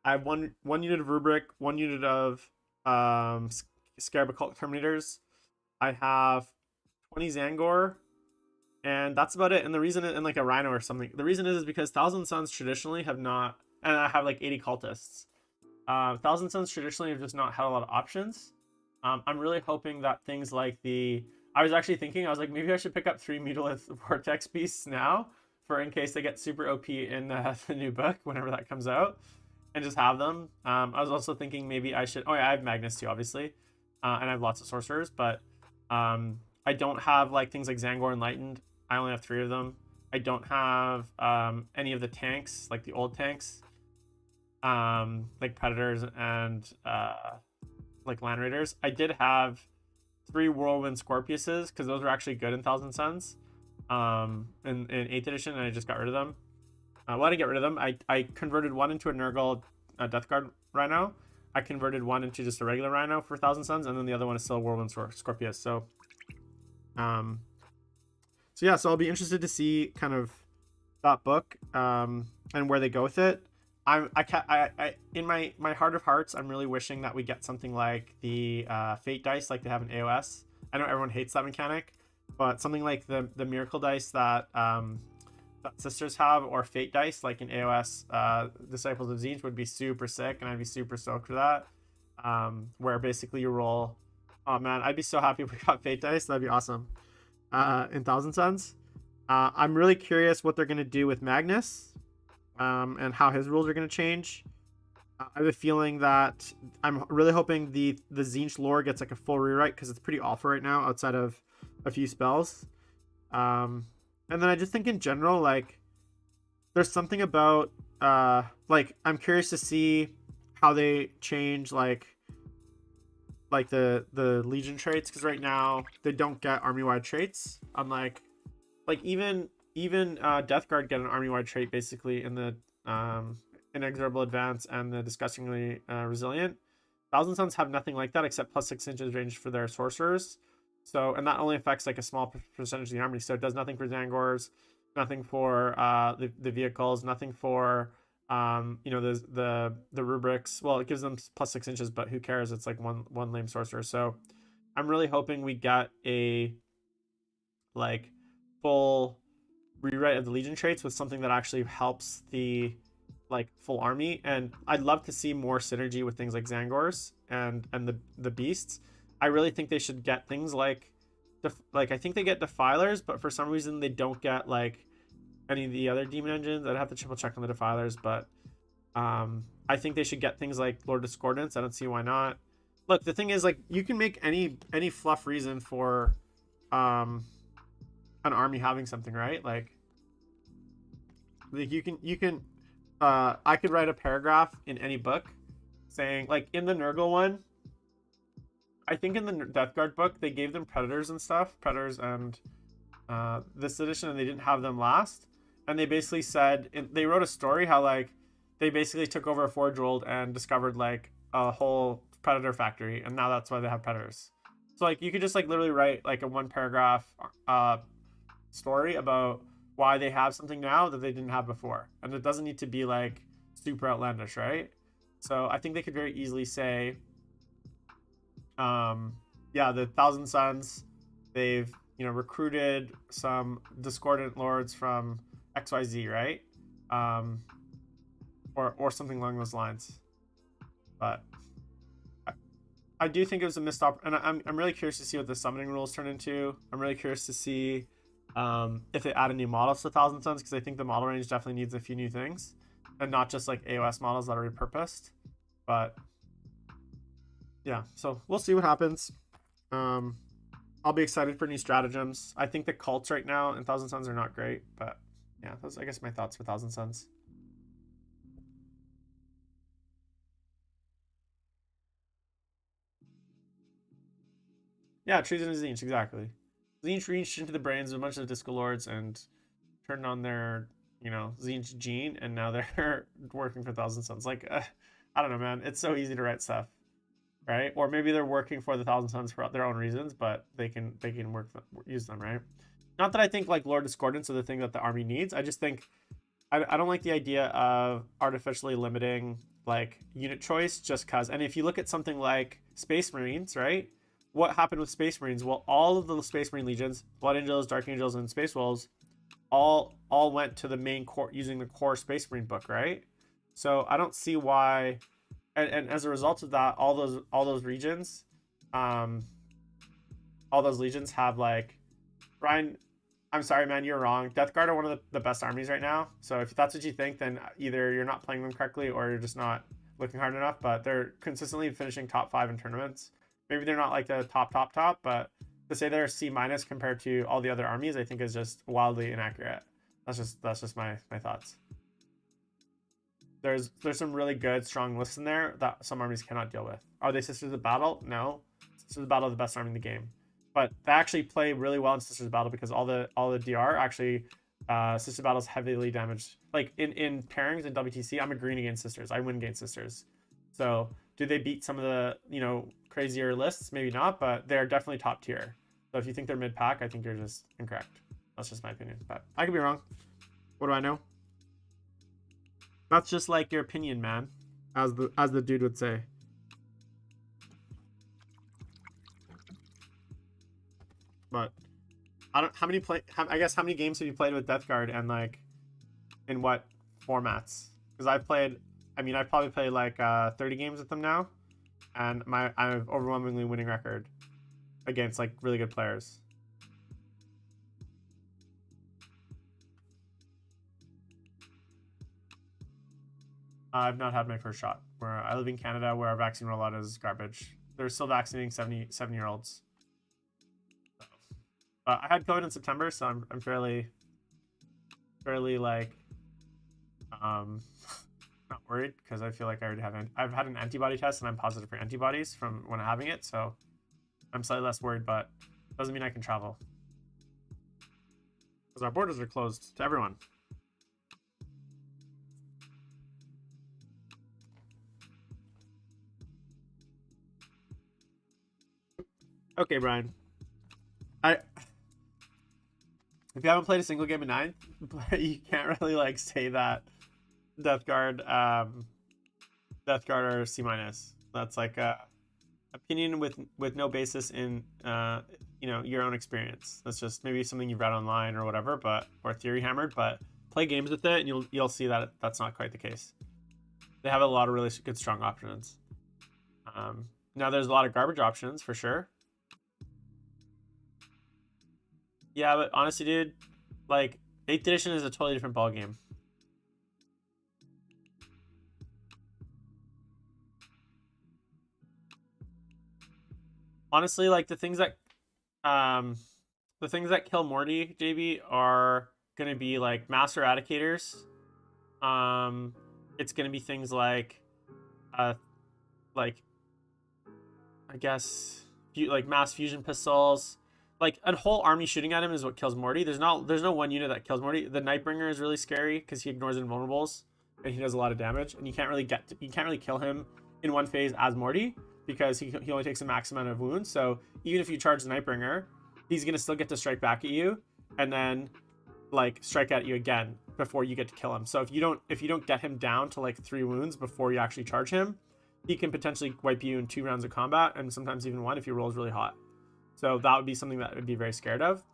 I have one unit of Rubric, one unit of Scarab Occult Terminators. I have 20 Zangor, and that's about it. And the reason, and like a Rhino or something, the reason is because Thousand Suns traditionally have not, and I have like 80 cultists. Thousand Suns traditionally have just not had a lot of options. I'm really hoping that things like I was actually thinking, I was like, maybe I should pick up 3 Mutalith Vortex Beasts now, for in case they get super OP in the new book, whenever that comes out. and just have them. I was also thinking maybe I should. Oh yeah, I have Magnus too, obviously, and I have lots of sorcerers, but I don't have like things like Zangor Enlightened. I only have 3 of them. I don't have any of the tanks, like the old tanks, like Predators and like Land Raiders. I did have 3 Whirlwind Scorpiuses because those were actually good in Thousand Suns in 8th edition, and I just got rid of them. Well, I didn't get rid of them. I converted one into a Nurgle Death Guard Rhino. I converted one into just a regular Rhino for Thousand Suns, and then the other one is still Whirlwind Scorpius. So yeah, so I'll be interested to see kind of that book and where they go with it. I in my heart of hearts, I'm really wishing that we get something like the Fate dice, like they have in AOS. I know everyone hates that mechanic, but something like the Miracle dice that that Sisters have, or Fate dice, like in AOS, Disciples of Tzeentch would be super sick, and I'd be super stoked for that. Where basically you roll. Oh man, I'd be so happy if we got Fate dice. That'd be awesome. In Thousand Suns. I'm really curious what they're gonna do with Magnus. And how his rules are going to change. I have a feeling that I'm really hoping the Tzeentch lore gets like a full rewrite, because it's pretty awful right now outside of a few spells. And then I just think in general, like, there's something about like, I'm curious to see how they change like the Legion traits, because right now they don't get army-wide traits, unlike like even Death Guard get an army-wide trait basically in the Inexorable Advance and the Disgustingly Resilient. Thousand Suns have nothing like that except +6 inches range for their sorcerers. So, and that only affects like a small percentage of the army. So it does nothing for Zangors, nothing for the vehicles, nothing for you know, the rubrics. Well, it gives them +6 inches, but who cares? It's like one lame sorcerer. So I'm really hoping we get a like full rewrite of the Legion traits with something that actually helps the like full army. And I'd love to see more synergy with things like Zangors and the beasts. I really think they should get things like I think they get Defilers, but for some reason they don't get like any of the other demon engines. I'd have to triple check on the Defilers, but I think they should get things like Lord Discordance. I don't see why not. Look, the thing is, like, you can make any fluff reason for an army having something, right? Like you can I could write a paragraph in any book saying, like, in the Nurgle one, I think in the Death Guard book they gave them Predators and stuff, Predators and this edition, and they didn't have them last. And they basically said, they wrote a story how like they basically took over a Forge World and discovered like a whole Predator factory, and now that's why they have Predators. So like you could just like literally write like a 1-paragraph story about why they have something now that they didn't have before, and it doesn't need to be like super outlandish, right? So I think they could very easily say, yeah, the Thousand Suns, they've, you know, recruited some discordant lords from XYZ, right? Or something along those lines. But I do think it was a missed opportunity, and I'm really curious to see what the summoning rules turn into. I'm really curious to see if they add any models to Thousand Suns, because I think the model range definitely needs a few new things, and not just like AOS models that are repurposed. But yeah, so we'll see what happens. I'll be excited for new stratagems. I think the cults right now in Thousand Suns are not great, but yeah, those I guess my thoughts for Thousand Suns. Yeah, treason is Tzeentch, exactly. Tzeentch reached into the brains of a bunch of Disco Lords and turned on their, you know, Tzeentch gene, and now they're working for Thousand Suns. Like, I don't know, man. It's so easy to write stuff, right? Or maybe they're working for the Thousand Suns for their own reasons, but they can use them, right? Not that I think like Lord Discordance are the thing that the army needs. I just think I don't like the idea of artificially limiting like unit choice just cause. And if you look at something like Space Marines, right? What happened with Space Marines? Well, all of the Space Marine legions, Blood Angels, Dark Angels, and Space Wolves, all went to the main core using the core Space Marine book, right? So I don't see why, and as a result of that, all those regions, all those legions have like Ryan. I'm sorry, man, you're wrong. Death Guard are one of the best armies right now. So if that's what you think, then either you're not playing them correctly or you're just not looking hard enough. But they're consistently finishing top 5 in tournaments. Maybe they're not like the top, but to say they're C minus compared to all the other armies, I think is just wildly inaccurate. That's just my thoughts. There's some really good, strong lists in there that some armies cannot deal with. Are they Sisters of Battle? No. Sisters of Battle are the best army in the game. But they actually play really well in Sisters of Battle because all the DR actually Sisters of Battle is heavily damaged. Like in pairings in WTC, I'm a green against Sisters. I win against Sisters. So do they beat some of the crazier lists? Maybe not, but they're definitely top tier. So if you think they're mid pack, I think you're just incorrect. That's just my opinion, but I could be wrong. What do I know? That's just like your opinion, man, as the dude would say. But I don't I guess how many games have you played with Death Guard and like in what formats? Because I've probably played like 30 games with them now, and I have overwhelmingly winning record against like really good players. I've not had my first shot. Where I live in Canada, where our vaccine rollout is garbage. They're still vaccinating 70-year-olds. I had COVID in September, so I'm fairly like not worried because I feel like I already have I've had an antibody test and I'm positive for antibodies from when having it, so I'm slightly less worried, but doesn't mean I can travel because our borders are closed to everyone. Okay, Brian. If you haven't played a single game of 9, you can't really like say that Death Guard are C minus. That's like a opinion with no basis in your own experience. That's just maybe something you've read online or whatever, or theory hammered. But play games with it, and you'll see that that's not quite the case. They have a lot of really good strong options. Now there's a lot of garbage options for sure. Yeah, but honestly, dude, like 8th edition is a totally different ballgame. Honestly, like the things that kill Morty, JB, are gonna be like mass eradicators. It's gonna be things like I guess like mass fusion pistols. Like a whole army shooting at him is what kills Morty. There's no one unit that kills Morty. The Nightbringer is really scary because he ignores invulnerables and he does a lot of damage, and you can't really kill him in one phase as Morty because he only takes a max amount of wounds. So even if you charge the Nightbringer, he's gonna still get to strike back at you and then like strike at you again before you get to kill him. So if you don't get him down to like 3 wounds before you actually charge him, he can potentially wipe you in 2 rounds of combat and sometimes even 1 if he rolls really hot. So that would be something that I'd be very scared of.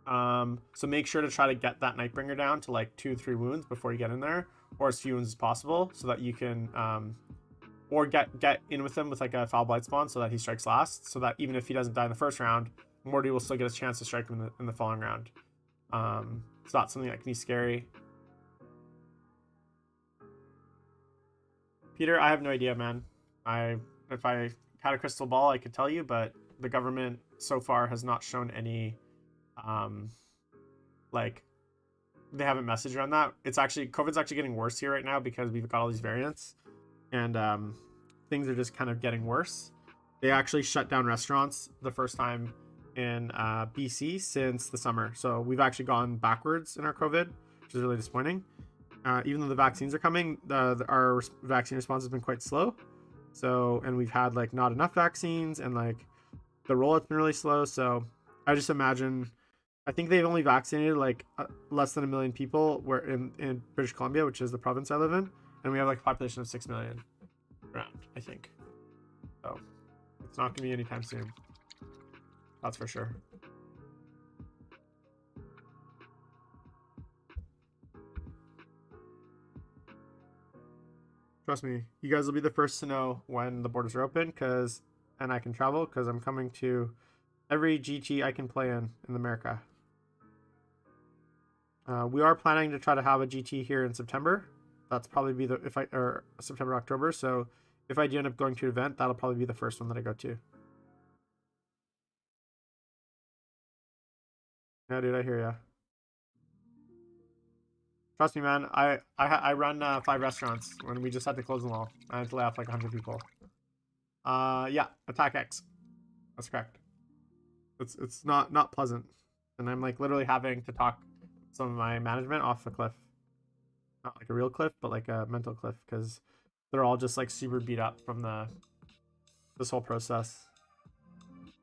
So make sure to try to get that Nightbringer down to like 2-3 wounds before you get in there, or as few wounds as possible, so that you can or get in with him with like a foul blight spawn so that he strikes last, so that even if he doesn't die in the first round, Morty will still get a chance to strike him in the following round. It's not something that can be scary. Peter, I have no idea, man. If I had a crystal ball, I could tell you, but the government so far has not shown any like they haven't messaged around that. COVID's actually getting worse here right now because we've got all these variants, and things are just kind of getting worse. They actually shut down restaurants the first time in BC since the summer, so we've actually gone backwards in our COVID, which is really disappointing. Even though the vaccines are coming, our vaccine response has been quite slow. So, and we've had like not enough vaccines, and like the rollout's been really slow. So I just imagine, I think they've only vaccinated like less than 1 million people in British Columbia, which is the province I live in, and we have like a population of 6 million around, I think. So it's not gonna be anytime soon. That's for sure. Trust me, you guys will be the first to know when the borders are open, and I can travel, because I'm coming to every GT I can play in America. We are planning to try to have a GT here in September. That's probably be or September, October. So if I do end up going to an event, that'll probably be the first one that I go to. Yeah, dude, I hear ya. Trust me, man. I run 5 restaurants when we just had to close them all. I had to lay off like 100 people. Yeah, attack X. That's correct. It's not pleasant, and I'm like literally having to talk some of my management off the cliff. Not like a real cliff, but like a mental cliff, because they're all just like super beat up from this whole process.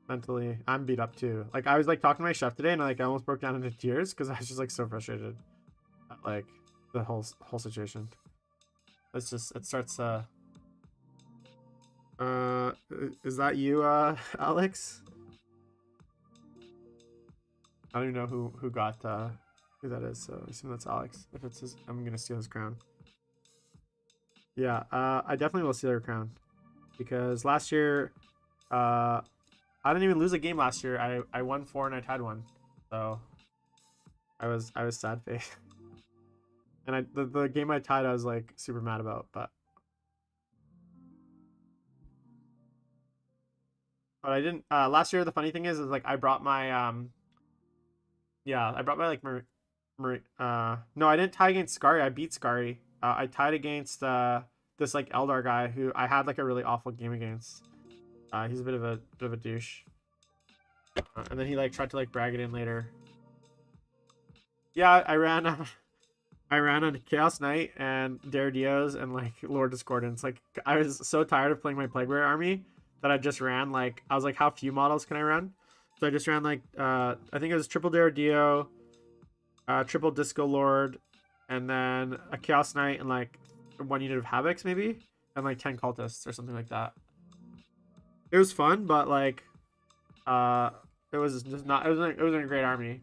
Mentally, I'm beat up too. Like I was like talking to my chef today, and I almost broke down into tears because I was just like so frustrated at like the whole situation. It's just it starts. Is that you, Alex? I don't even know who got who that is, so I assume that's Alex. If it's his, I'm gonna steal his crown. Yeah, I definitely will steal your crown because last year, I didn't even lose a game last year. I won 4 and I tied 1, so I was sad face. And the game I tied, I was like super mad about, but I didn't. Last year, the funny thing is like I brought my yeah, I brought my like no, I didn't tie against Scary. I beat Scary. I tied against this like Eldar guy who I had like a really awful game against. He's a bit of a douche. And then he like tried to like brag it in later. Yeah, I ran on Chaos Knight and Daredios and like Lord Discordance. Like I was so tired of playing my Plague Bearer army that I just ran like I was like, how few models can I run? So I just ran like I think it was triple Daredio, triple Disco Lord, and then a Chaos Knight and like 1 unit of Havocs maybe, and like 10 cultists or something like that. It was fun, but like it was just not. It wasn't a great army.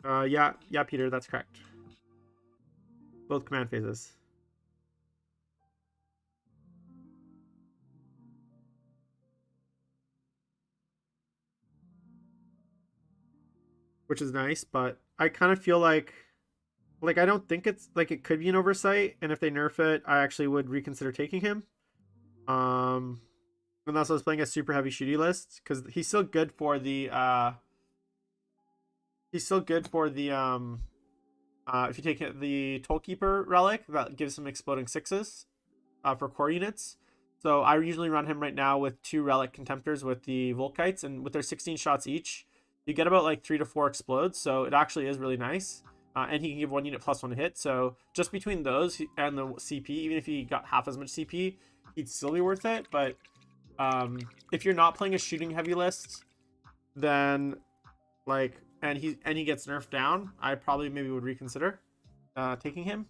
Yeah, Peter, that's correct. Both command phases. Which is nice, but I kind of feel like I don't think it's like it could be an oversight, and if they nerf it, I actually would reconsider taking him. Unless I was playing a super heavy shooty list, because he's still good for the if you take the Tollkeeper relic, that gives him exploding 6s for core units. So I usually run him right now with 2 relic contemptors with the Volkites, and with their 16 shots each, you get about like 3 to 4 explodes. So it actually is really nice. And he can give 1 unit +1 hit. So just between those and the CP, even if he got half as much CP, he'd still be worth it. But if you're not playing a shooting heavy list, then like and he gets nerfed down, I probably maybe would reconsider taking him.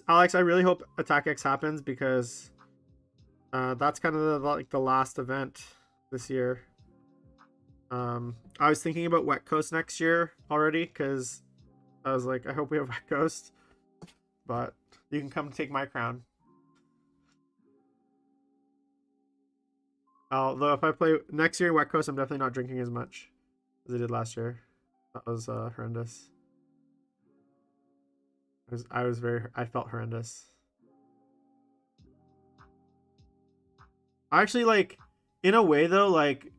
Alex, I really hope Attack X happens because that's kind of like the last event this year. I was thinking about Wet Coast next year already because I was like, I hope we have Wet Coast, but you can come take my crown. Although if I play next year in Wet Coast, I'm definitely not drinking as much as I did last year. That was horrendous. I felt horrendous. I actually like, in a way though, like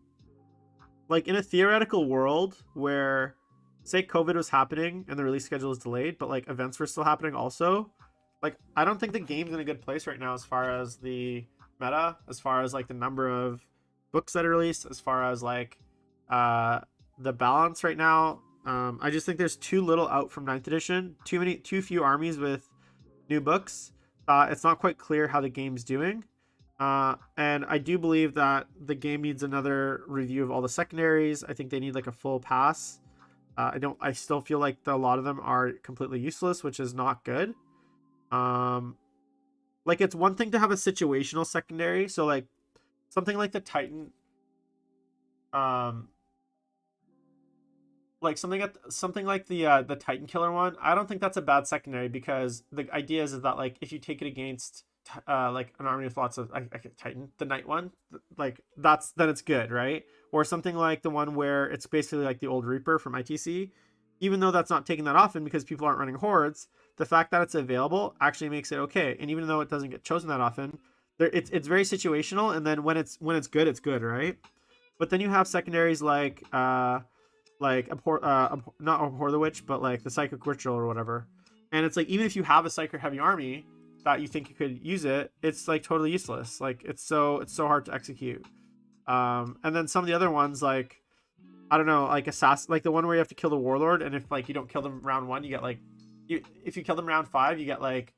in a theoretical world where, say, COVID was happening and the release schedule is delayed, but like events were still happening also, like I don't think the game's in a good place right now as far as the meta, as far as like the number of books that are released, as far as like the balance right now. I just think there's too little out from 9th edition, too few armies with new books. It's not quite clear how the game's doing. And I do believe that the game needs another review of all the secondaries. I think they need like a full pass. I still feel like a lot of them are completely useless, which is not good. Like it's one thing to have a situational secondary. So like something like the Titan, like something like the Titan Killer one. I don't think that's a bad secondary because the idea is that like if you take it against like an army with lots of I Titan, the night one, like then it's good, right? Or something like the one where it's basically like the old Reaper from ITC. Even though that's not taken that often because people aren't running hordes, the fact that it's available actually makes it okay. And even though it doesn't get chosen that often, it's very situational. And then when it's good, right? But then you have secondaries like not Abhor the Witch, but like the Psychic Ritual or whatever. And it's like even if you have a Psychic heavy army that you think you could use it, it's like totally useless. Like it's so hard to execute. And then some of the other ones like I don't know, like like the one where you have to kill the Warlord, and if like you don't kill them round 1, you get like if you kill them round 5, you get like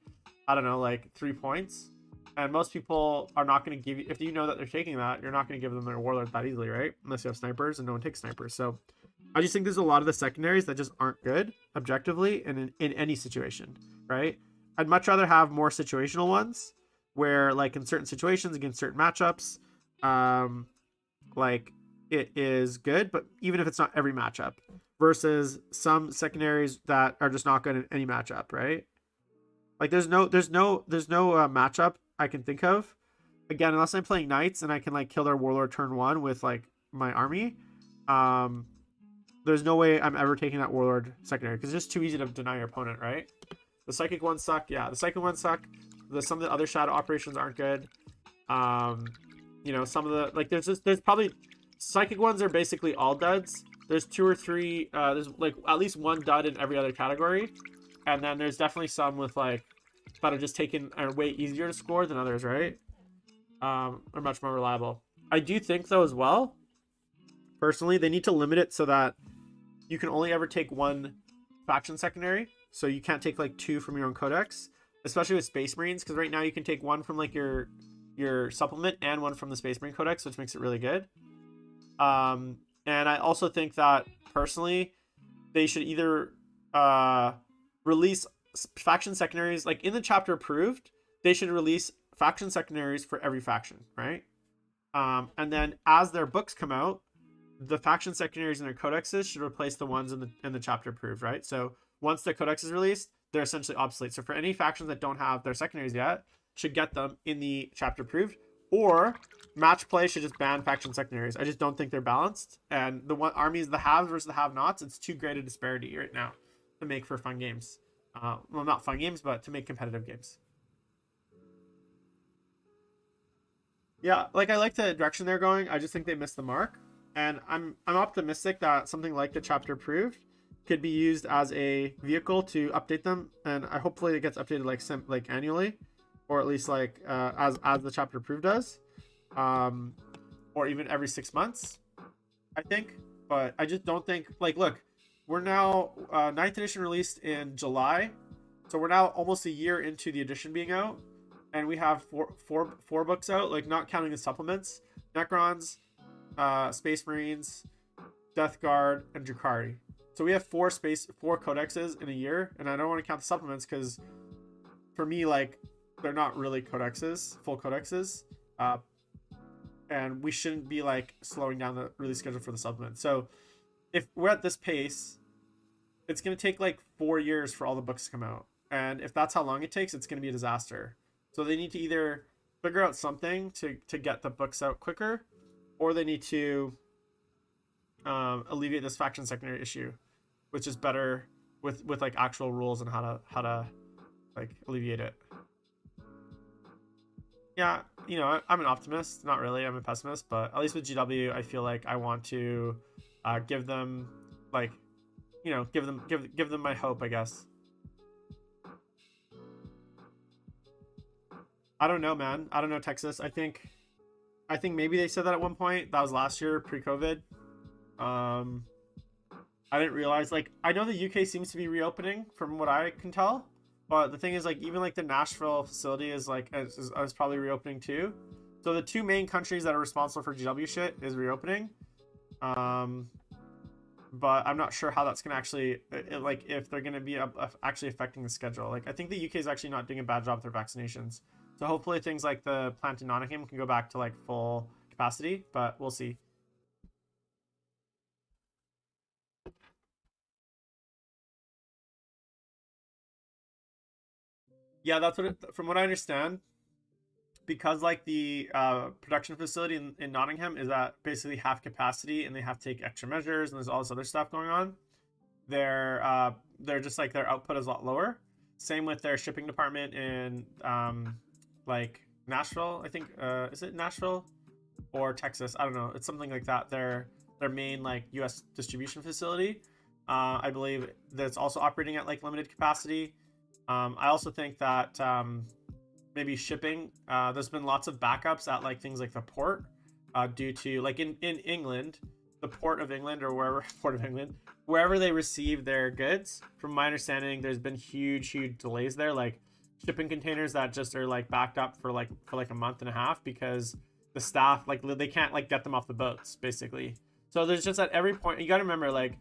I don't know, like 3 points. And most people are not going to give you, if you know that they're taking that, you're not going to give them their Warlord that easily, right? Unless you have snipers, and no one takes snipers. So I just think there's a lot of the secondaries that just aren't good objectively and in any situation, right? I'd much rather have more situational ones where like in certain situations against certain matchups, like it is good, but even if it's not every matchup, versus some secondaries that are just not good in any matchup, right? Like there's no matchup I can think of, again, unless I'm playing knights and I can like kill their Warlord turn 1 with like my army. There's no way I'm ever taking that Warlord secondary because it's just too easy to deny your opponent, right? The psychic ones suck. Yeah, the psychic ones suck. Some of the other shadow operations aren't good. You know, some of the like there's probably psychic ones are basically all duds. There's 2 or 3. There's like at least 1 dud in every other category, and then there's definitely some with like that are just are way easier to score than others, right? Are much more reliable. I do think though as well, personally, they need to limit it so that you can only ever take 1 faction secondary. So you can't take like 2 from your own codex, especially with Space Marines, because right now you can take 1 from like your supplement and 1 from the Space Marine codex, which makes it really good. And I also think that personally, they should either release faction secondaries, like in the chapter approved, they should release faction secondaries for every faction, right? And then as their books come out, the faction secondaries in their codexes should replace the ones in the chapter approved, right? So once the codex is released, they're essentially obsolete. So for any factions that don't have their secondaries yet, should get them in the chapter approved, or match play should just ban faction secondaries. I just don't think they're balanced, and the one armies, the haves versus the have-nots, it's too great a disparity right now to make for fun games. Well, not fun games, but to make competitive games. Yeah, like I like the direction they're going. I just think they missed the mark, and I'm optimistic that something like the chapter approved could be used as a vehicle to update them, and I hopefully it gets updated like annually, or at least like as the chapter approved does, or even every 6 months, I think. But I just don't think like look, we're now 9th edition released in July, so we're now almost a year into the edition being out, and we have four books out, like not counting the supplements: Necrons, Space Marines, Death Guard, and Drukhari. So we have four codexes in a year, and I don't want to count the supplements because for me, like, they're not really codexes, full codexes, and we shouldn't be like slowing down the release schedule for the supplement. So if we're at this pace, it's going to take like 4 years for all the books to come out, and if that's how long it takes, it's going to be a disaster. So they need to either figure out something to get the books out quicker, or they need to alleviate this faction secondary issue, which is better with like actual rules and how to like alleviate it. Yeah, you know, I'm an optimist. Not really, I'm a pessimist, but at least with GW, I feel like I want to give them like, you know, give them my hope, I guess. I don't know, man. I don't know, Texas. I think maybe they said that at one point. That was last year, pre-COVID. I didn't realize, like, I know the UK seems to be reopening from what I can tell, but the thing is, like, even like the Nashville facility is like is probably reopening too. So the 2 main countries that are responsible for GW shit is reopening. But I'm not sure how that's gonna actually like if they're gonna be actually affecting the schedule. Like, I think the UK is actually not doing a bad job with their vaccinations. So hopefully things like the plant in Nottingham can go back to like full capacity, but we'll see. Yeah, that's what from what I understand, because like the production facility in Nottingham is at basically half capacity, and they have to take extra measures, and there's all this other stuff going on. They're just like their output is a lot lower. Same with their shipping department in like Nashville, I think. Is it Nashville or Texas? I don't know. It's something like that. Their main like U.S. distribution facility. I believe that's also operating at like limited capacity. I also think that maybe shipping. There's been lots of backups at like things like the port due to like in England, the port of England or wherever port of England, wherever they receive their goods. From my understanding, there's been huge delays there, like shipping containers that just are like backed up for like a month and a half because the staff like they can't like get them off the boats basically. So there's just at every point you got to remember like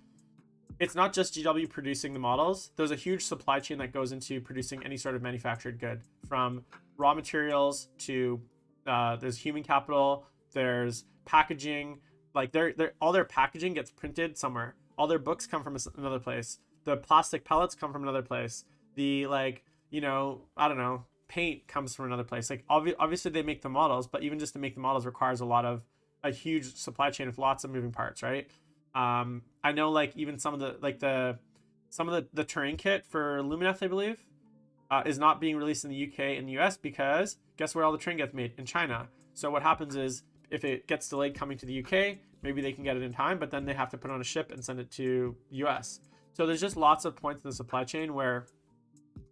it's not just GW producing the models. There's a huge supply chain that goes into producing any sort of manufactured good, from raw materials to there's human capital, there's packaging. Like all their packaging gets printed somewhere. All their books come from another place. The plastic pellets come from another place. The like, you know, I don't know, paint comes from another place. Like obviously they make the models, but even just to make the models requires a huge supply chain with lots of moving parts, right? I know like even some of the terrain kit for Lumineth, I believe, is not being released in the UK and the US because guess where all the terrain gets made? In China. So what happens is if it gets delayed coming to the UK, maybe they can get it in time, but then they have to put on a ship and send it to US. So there's just lots of points in the supply chain where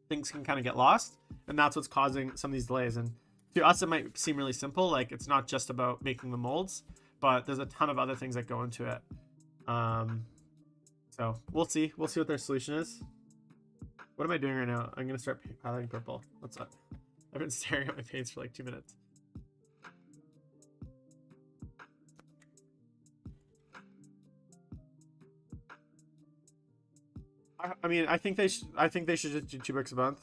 things can kind of get lost, and that's what's causing some of these delays. And to us, it might seem really simple. Like it's not just about making the molds, but there's a ton of other things that go into it. So we'll see what their solution is. What am I doing right now? I'm gonna start piloting purple. What's up? I've been staring at my paints for like 2 minutes. I mean, I think they should just do 2 books a month,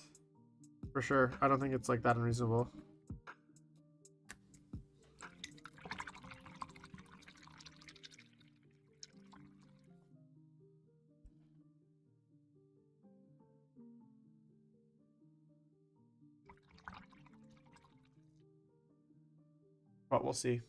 for sure. I don't think it's like that unreasonable. But we'll see.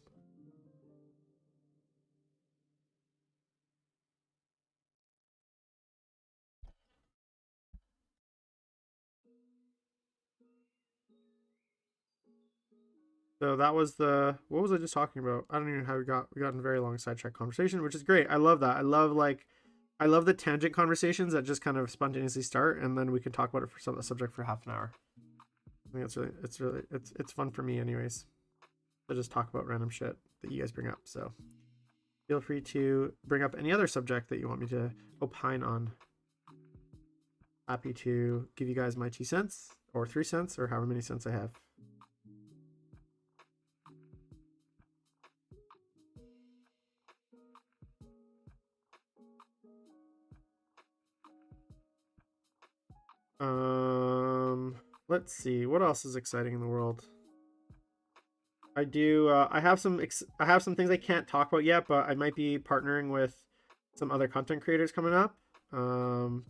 So that was what was I just talking about? I don't even know how we got in a very long sidetrack conversation, which is great. I love that. I love the tangent conversations that just kind of spontaneously start, and then we can talk about it for a subject for half an hour. I think it's fun for me anyways to just talk about random shit that you guys bring up. So feel free to bring up any other subject that you want me to opine on. Happy to give you guys my 2 cents or 3 cents or however many cents I have. Let's see what else is exciting in the world. I do. I have some things I can't talk about yet, but I might be partnering with some other content creators coming up. And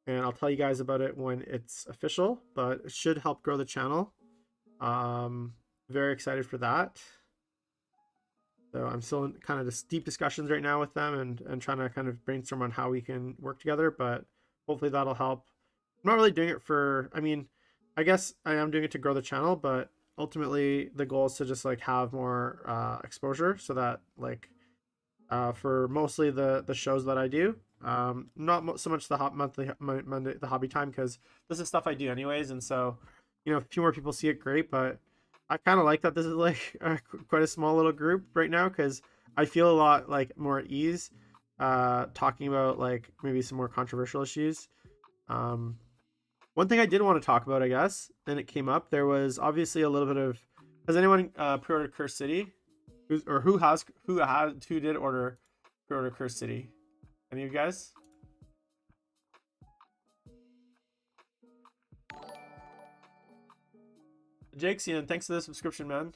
I'll tell you guys about it when it's official. But it should help grow the channel. Very excited for that. So I'm still in kind of just deep discussions right now with them and trying to kind of brainstorm on how we can work together. But hopefully that'll help. I'm not really doing it for. I mean, I guess I am doing it to grow the channel, but ultimately the goal is to just like have more exposure so that like for mostly the shows that I do, not so much the Monday the hobby time, because this is stuff I do anyways, and so you know if a few more people see it, great. But I kind of like that this is like quite a small little group right now, because I feel a lot like more at ease talking about like maybe some more controversial issues. One thing I did want to talk about, I guess, and it came up, there was obviously a little bit of, has anyone pre-ordered Curse City? Who did pre-order Curse City? Any of you guys? Jakexian, thanks for the subscription, man.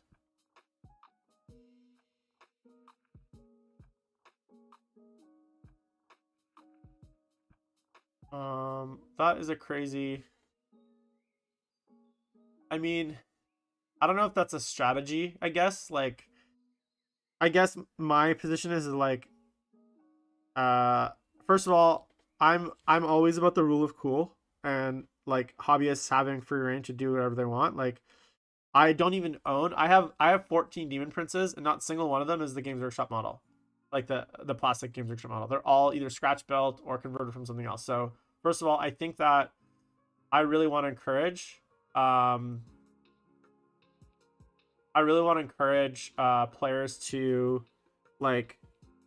That is a crazy. I mean, I don't know if that's a strategy, I guess. Like, I guess my position is like, uh, first of all, I'm always about the rule of cool and like hobbyists having free reign to do whatever they want. Like, I don't even own. I have 14 Demon Princes, and not a single one of them is the Games Workshop model, like the plastic Games Workshop model. They're all either scratch built or converted from something else. So first of all, I think that I really want to encourage. Um, I really want to encourage players to like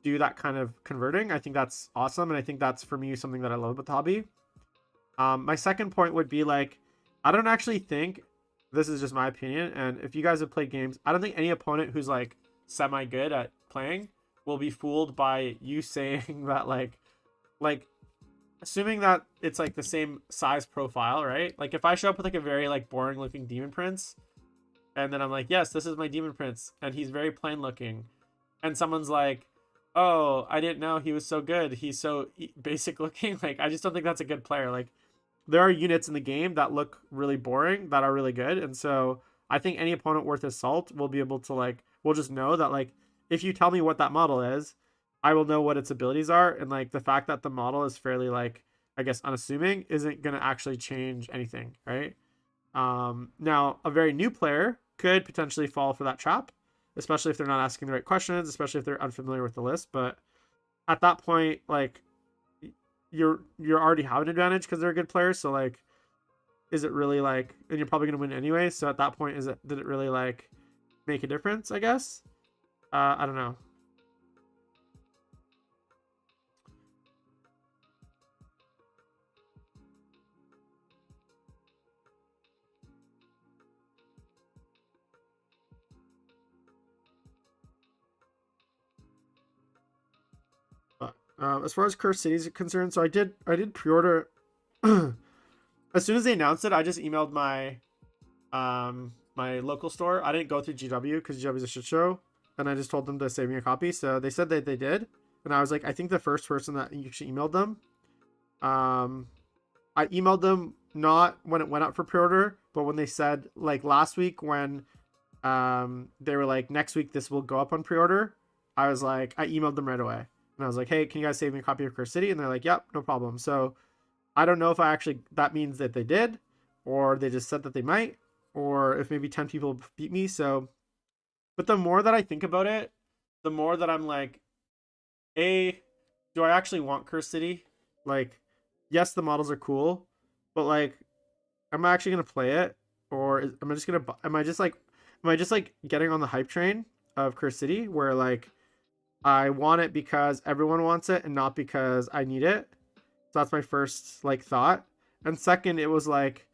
do that kind of converting. I think that's awesome, and I think that's for me something that I love about the hobby. My second point would be like, I don't actually think, this is just my opinion, and if you guys have played games, I don't think any opponent who's like semi good at playing will be fooled by you saying that like assuming that it's like the same size profile, right? Like if I show up with like a very like boring looking demon prince, and then I'm like, yes, this is my demon prince, and he's very plain looking, and someone's like, oh, I didn't know he was so good, he's so basic looking, like I just don't think that's a good player. Like there are units in the game that look really boring that are really good, and so I think any opponent worth his salt will be able to like, will just know that like if you tell me what that model is, I will know what its abilities are, and like the fact that the model is fairly like, I guess, unassuming isn't going to actually change anything, right? Now a very new player could potentially fall for that trap, especially if they're not asking the right questions, especially if they're unfamiliar with the list. But at that point, like you're already have an advantage because they're a good player. So like, is it really like, and you're probably gonna win anyway. So at that point, did it really like make a difference? I guess. I don't know. But as far as Cursed Cities are concerned, so I did pre-order. As soon as they announced it, I just emailed my local store. I didn't go through GW because GW is a shit show, and I just told them to save me a copy. So they said that they did, and I was like, I think the first person that you actually emailed them, um, I emailed them not when it went up for pre-order, but when they said like last week when they were like next week this will go up on pre-order. I was like, I emailed them right away, and I was like, hey, can you guys save me a copy of Curse City? And they're like, yep, no problem. So I don't know if I actually, that means that they did, or they just said that they might, or if maybe 10 people beat me. So, but the more that I think about it, the more that I'm like, do I actually want Curse City? Like, yes, the models are cool, but like, am I actually gonna play it, or am I just gonna? Am I just like getting on the hype train of Curse City, where like I want it because everyone wants it and not because I need it? So that's my first like thought. And second, it was like,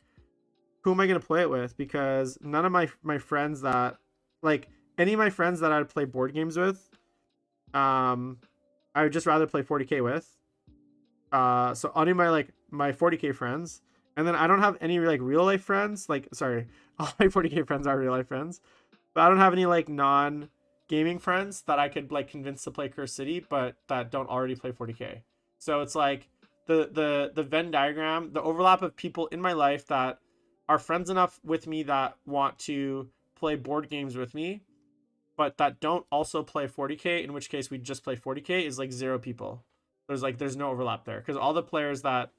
who am I gonna play it with? Because none of my friends that like, any of my friends that I'd play board games with, um, I would just rather play 40k with. So only my 40k friends, and then I don't have any like real life friends. Like, sorry, all my 40k friends are real life friends, but I don't have any like non gaming friends that I could like convince to play Curse City, but that don't already play 40k. So it's like the Venn diagram, the overlap of people in my life that are friends enough with me that want to play board games with me, but that don't also play 40k, in which case we just play 40k, is like 0 people. There's no overlap there because all the players that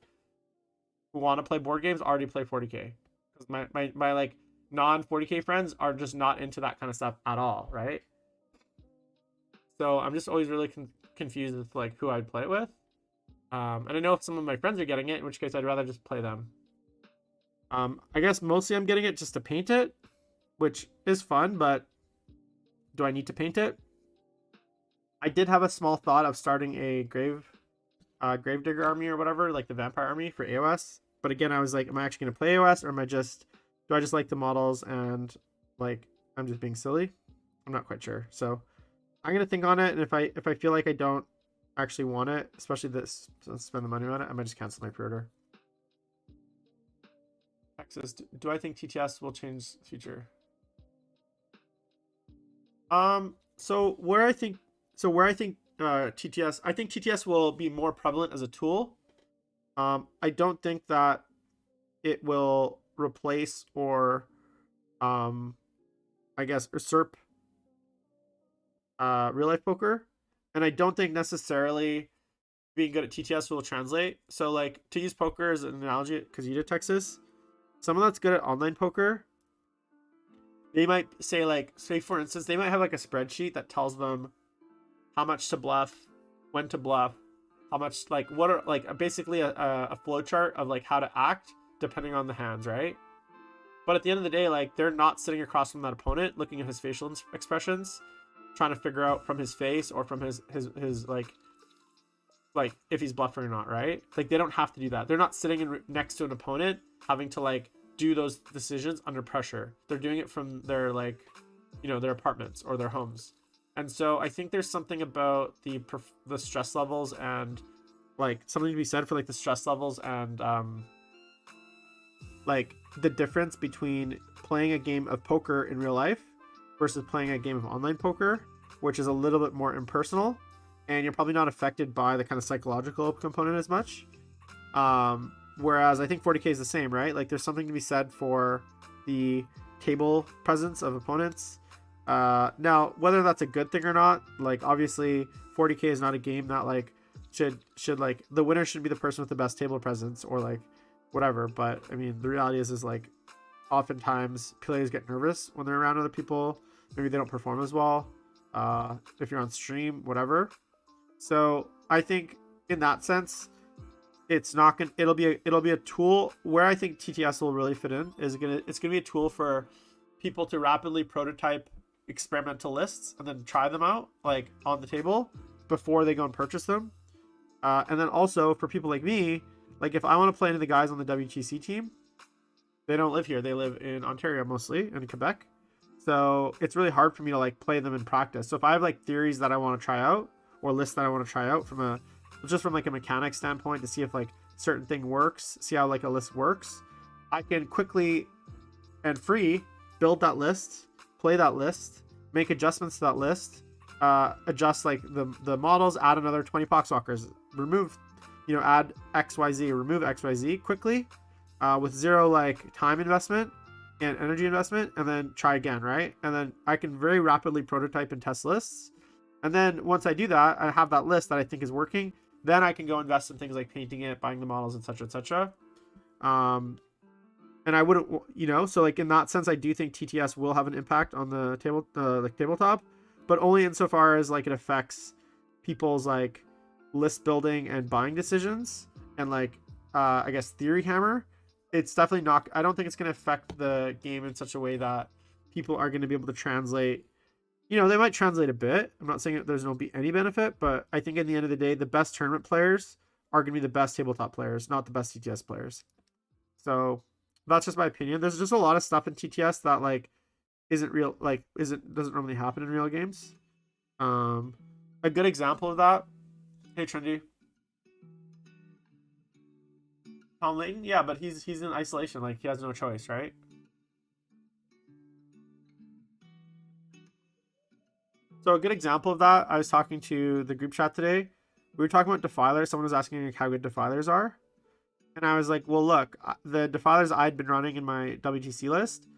who want to play board games already play 40k, because my like non 40k friends are just not into that kind of stuff at all, right? So I'm just always really confused with like who I'd play it with. And I know if some of my friends are getting it, in which case I'd rather just play them. I guess mostly I'm getting it just to paint it, which is fun, but do I need to paint it? I did have a small thought of starting a gravedigger army or whatever, like the vampire army for AOS. But again, I was like, am I actually gonna play AOS, or do I just like the models and like I'm just being silly? I'm not quite sure. So I'm gonna think on it, and if I feel like I don't actually want it, especially this, spend the money on it, I might just cancel my pre-order. Texas, do I think TTS will change the future? So where I think TTS, I think TTS will be more prevalent as a tool. I don't think that it will replace or I guess, usurp real life poker. And I don't think necessarily being good at TTS will translate. So like, to use poker as an analogy, because you did Texas, someone that's good at online poker, they might say like, say for instance, they might have like a spreadsheet that tells them how much to bluff, when to bluff, how much, like, what are, like, basically a flow chart of like how to act depending on the hands, right? But at the end of the day, like, they're not sitting across from that opponent looking at his facial expressions, trying to figure out from his face or from his like if he's bluffing or not, right? Like, they don't have to do that. They're not sitting next to an opponent having to like do those decisions under pressure. They're doing it from their, like, you know, their apartments or their homes. And so I think there's something about the stress levels, and like something to be said for like the stress levels and like the difference between playing a game of poker in real life versus playing a game of online poker, which is a little bit more impersonal, and you're probably not affected by the kind of psychological component as much. Whereas I think 40K is the same, right? Like, there's something to be said for the table presence of opponents. Now, whether that's a good thing or not, like, obviously 40K is not a game that like should like, the winner should be the person with the best table presence or like whatever. But I mean, the reality is like, oftentimes players get nervous when they're around other people. Maybe they don't perform as well. If you're on stream, whatever. So I think in that sense, it's not gonna, it'll be a tool. Where I think TTS will really fit in is it's gonna be a tool for people to rapidly prototype experimental lists and then try them out like on the table before they go and purchase them. And then also for people like me, like if I want to play any of the guys on the WTC team, they don't live here. They live in Ontario mostly, and Quebec. So it's really hard for me to like play them in practice. So if I have like theories that I want to try out or lists that I want to try out from like a mechanic standpoint to see if like certain thing works, see how like a list works, I can quickly and free build that list, play that list, make adjustments to that list, adjust like the models, add another 20 poxwalkers, remove, you know, add XYZ, remove XYZ quickly, with zero like time investment and energy investment, and then try again, right? And then I can very rapidly prototype and test lists. And then once I do that, I have that list that I think is working. Then I can go invest in things like painting it, buying the models, etc., etc. And I wouldn't, you know, so like in that sense, I do think TTS will have an impact on the tabletop, but only insofar as like it affects people's like list building and buying decisions and like I guess theory hammer. It's definitely not, I don't think it's going to affect the game in such a way that people are going to be able to translate. You know, they might translate a bit. I'm not saying that there's no be any benefit, but I think at the end of the day, the best tournament players are going to be the best tabletop players, not the best TTS players. So that's just my opinion. There's just a lot of stuff in TTS that like isn't real, like doesn't normally happen in real games. A good example of that. Hey Trendy. Tom Layton, yeah, but he's in isolation. Like, he has no choice, right? So a good example of that, I was talking to the group chat today. We were talking about defilers. Someone was asking like, how good defilers are. And I was like, well, look, the defilers I'd been running in my WTC list,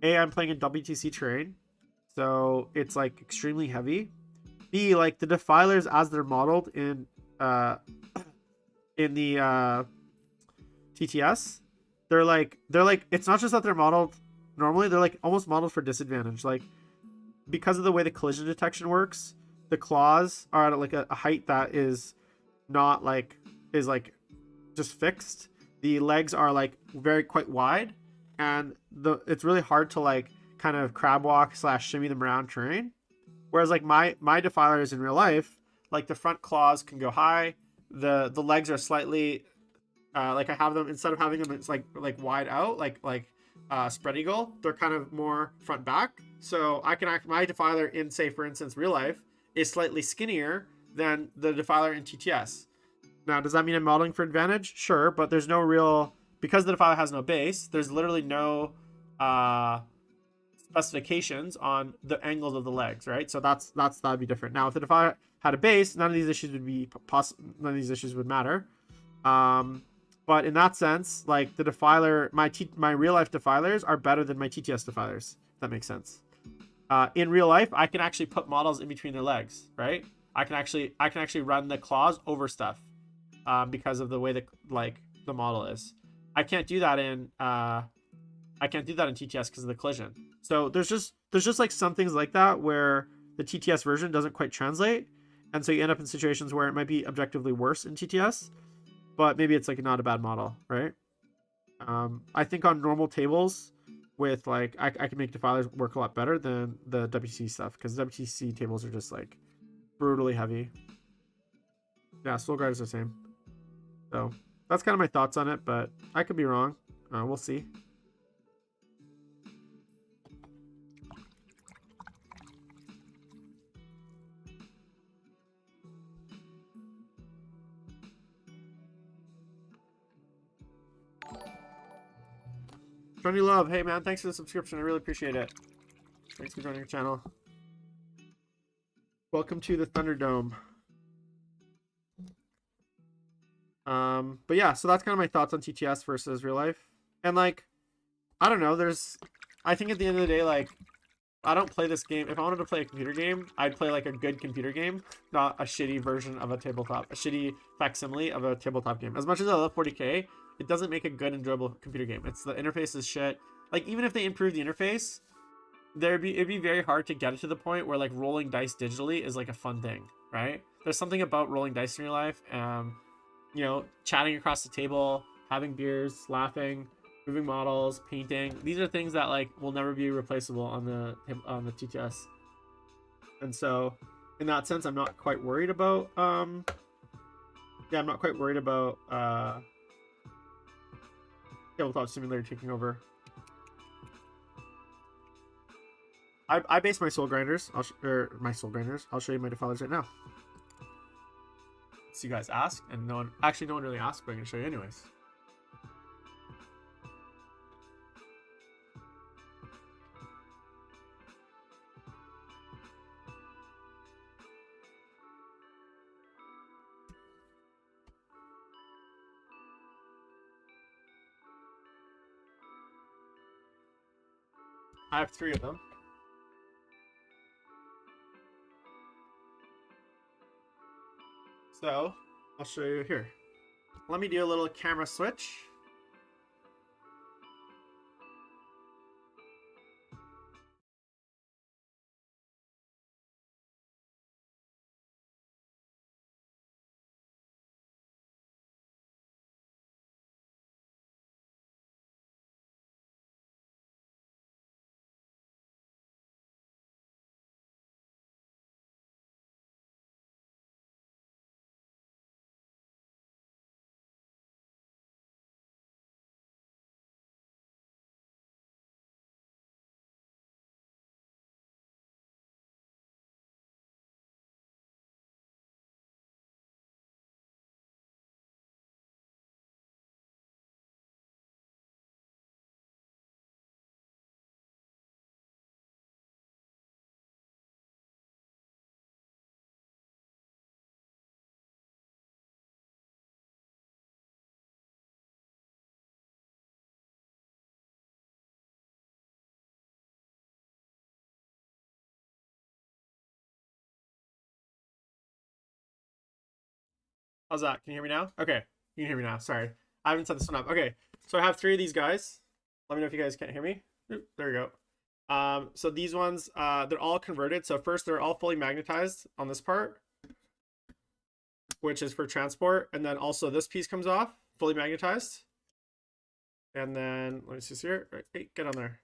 I'm playing in WTC terrain, so it's like extremely heavy. B, like the defilers as they're modeled in the TTS, they're like it's not just that they're modeled normally, they're like almost modeled for disadvantage. Like, because of the way the collision detection works, the claws are at like a height that is not like just fixed. The legs are like quite wide, and it's really hard to like kind of crab walk / shimmy them around terrain. Whereas like my defilers in real life, like the front claws can go high, the legs are slightly like I have them, instead of having them it's like wide out like spread eagle, they're kind of more front back. So I can my defiler in, say for instance, real life is slightly skinnier than the defiler in TTS. Now, does that mean I'm modeling for advantage? Sure, but there's no real, because the defiler has no base, there's literally no specifications on the angles of the legs, right? So that'd be different. Now, if the defiler had a base, none of these issues would be none of these issues would matter. But in that sense, like the defiler, my real life defilers are better than my TTS defilers. If that makes sense. In real life, I can actually put models in between their legs, right? I can actually run the claws over stuff, because of the way the model is. I can't do that in TTS because of the collision. So there's just like some things like that where the TTS version doesn't quite translate, and so you end up in situations where it might be objectively worse in TTS, but maybe it's like not a bad model, right? I think on normal tables with like I can make defilers work a lot better than the WTC stuff, because WTC tables are just like brutally heavy. Yeah, Soul Guard is the same. So that's kind of my thoughts on it, but I could be wrong. We'll see. Johnny Love, hey man, thanks for the subscription. I really appreciate it. Thanks for joining the channel. Welcome to the Thunderdome. But yeah, so that's kind of my thoughts on TTS versus real life. And like, I don't know, I think at the end of the day, like, I don't play this game. If I wanted to play a computer game, I'd play like a good computer game, not a shitty version of a tabletop, a shitty facsimile of a tabletop game. As much as I love 40K, it doesn't make a good, enjoyable computer game. It's the interface is shit. Like, even if they improve the interface, it'd be very hard to get it to the point where like rolling dice digitally is like a fun thing, right? There's something about rolling dice in your life, you know, chatting across the table, having beers, laughing, moving models, painting. These are things that like will never be replaceable on the TTS. And so, in that sense, I'm not quite worried about. I'm not quite worried about Tabletop Simulator taking over. I base my soul grinders. I'll show you my defilers right now. So you guys ask, and no one really asked, but I'm gonna show you anyways. I have 3 of them. So I'll show you here. Let me do a little camera switch. How's that? Can you hear me now? Okay, you can hear me now. Sorry, I haven't set this one up. Okay, so I have 3 of these guys. Let me know if you guys can't hear me. Oop, there we go. So these ones, they're all converted. So first, they're all fully magnetized on this part, which is for transport, and then also this piece comes off, fully magnetized. And then let me see here. Hey, get on there.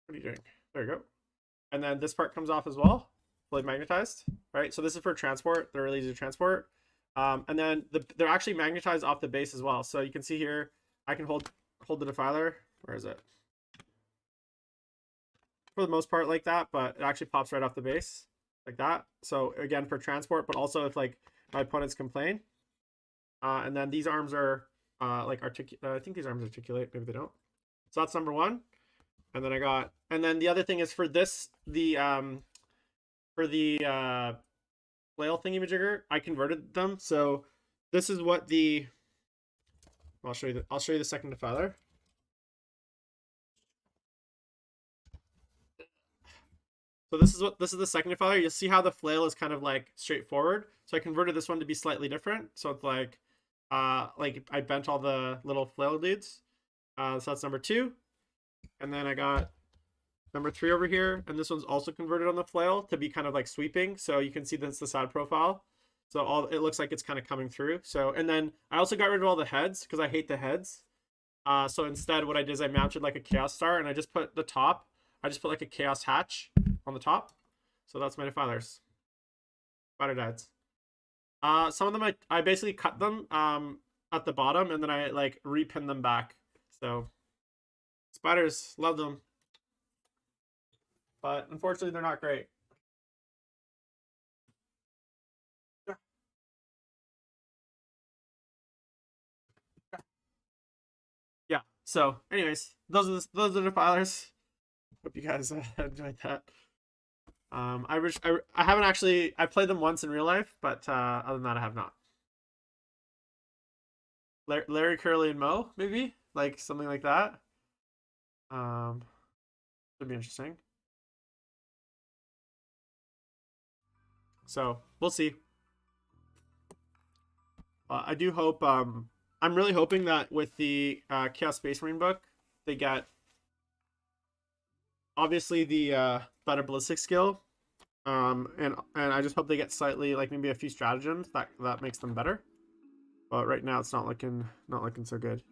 What are you doing? There you go. And then this part comes off as well, fully magnetized, right? So this is for transport. They're really easy to transport. And then they're actually magnetized off the base as well. So you can see here, I can hold the defiler. Where is it? For the most part like that, but it actually pops right off the base like that. So again, for transport, but also if like my opponents complain. And then these arms are like articulate. I think these arms articulate. Maybe they don't. So that's number 1. And then the other thing is for this, flail thingy-majigger, I converted them. So this is what I'll show you the second defiler. So this is the second defiler. You'll see how the flail is kind of like straightforward. So I converted this one to be slightly different. So it's like I bent all the little flail dudes. So that's number 2. And then I got number 3 over here, and this one's also converted on the flail to be kind of like sweeping. So you can see that's the side profile. So all it looks like it's kind of coming through. So, and then I also got rid of all the heads because I hate the heads. So instead what I did is I mounted like a chaos star, and I just put the top. I just put like a chaos hatch on the top. So that's my defilers. Spider dads. Some of them I basically cut them at the bottom, and then I like repin them back. So spiders, love them. But unfortunately they're not great. Yeah. So anyways, those are the defilers. Hope you guys enjoyed that. I haven't actually, I played them once in real life, but other than that I have not. Larry, Curly, and Mo, maybe like something like that. Should be interesting. So we'll see. I do hope. I'm really hoping that with the Chaos Space Marine book, they get obviously the better ballistic skill, and I just hope they get slightly like maybe a few stratagems that makes them better. But right now it's not looking so good.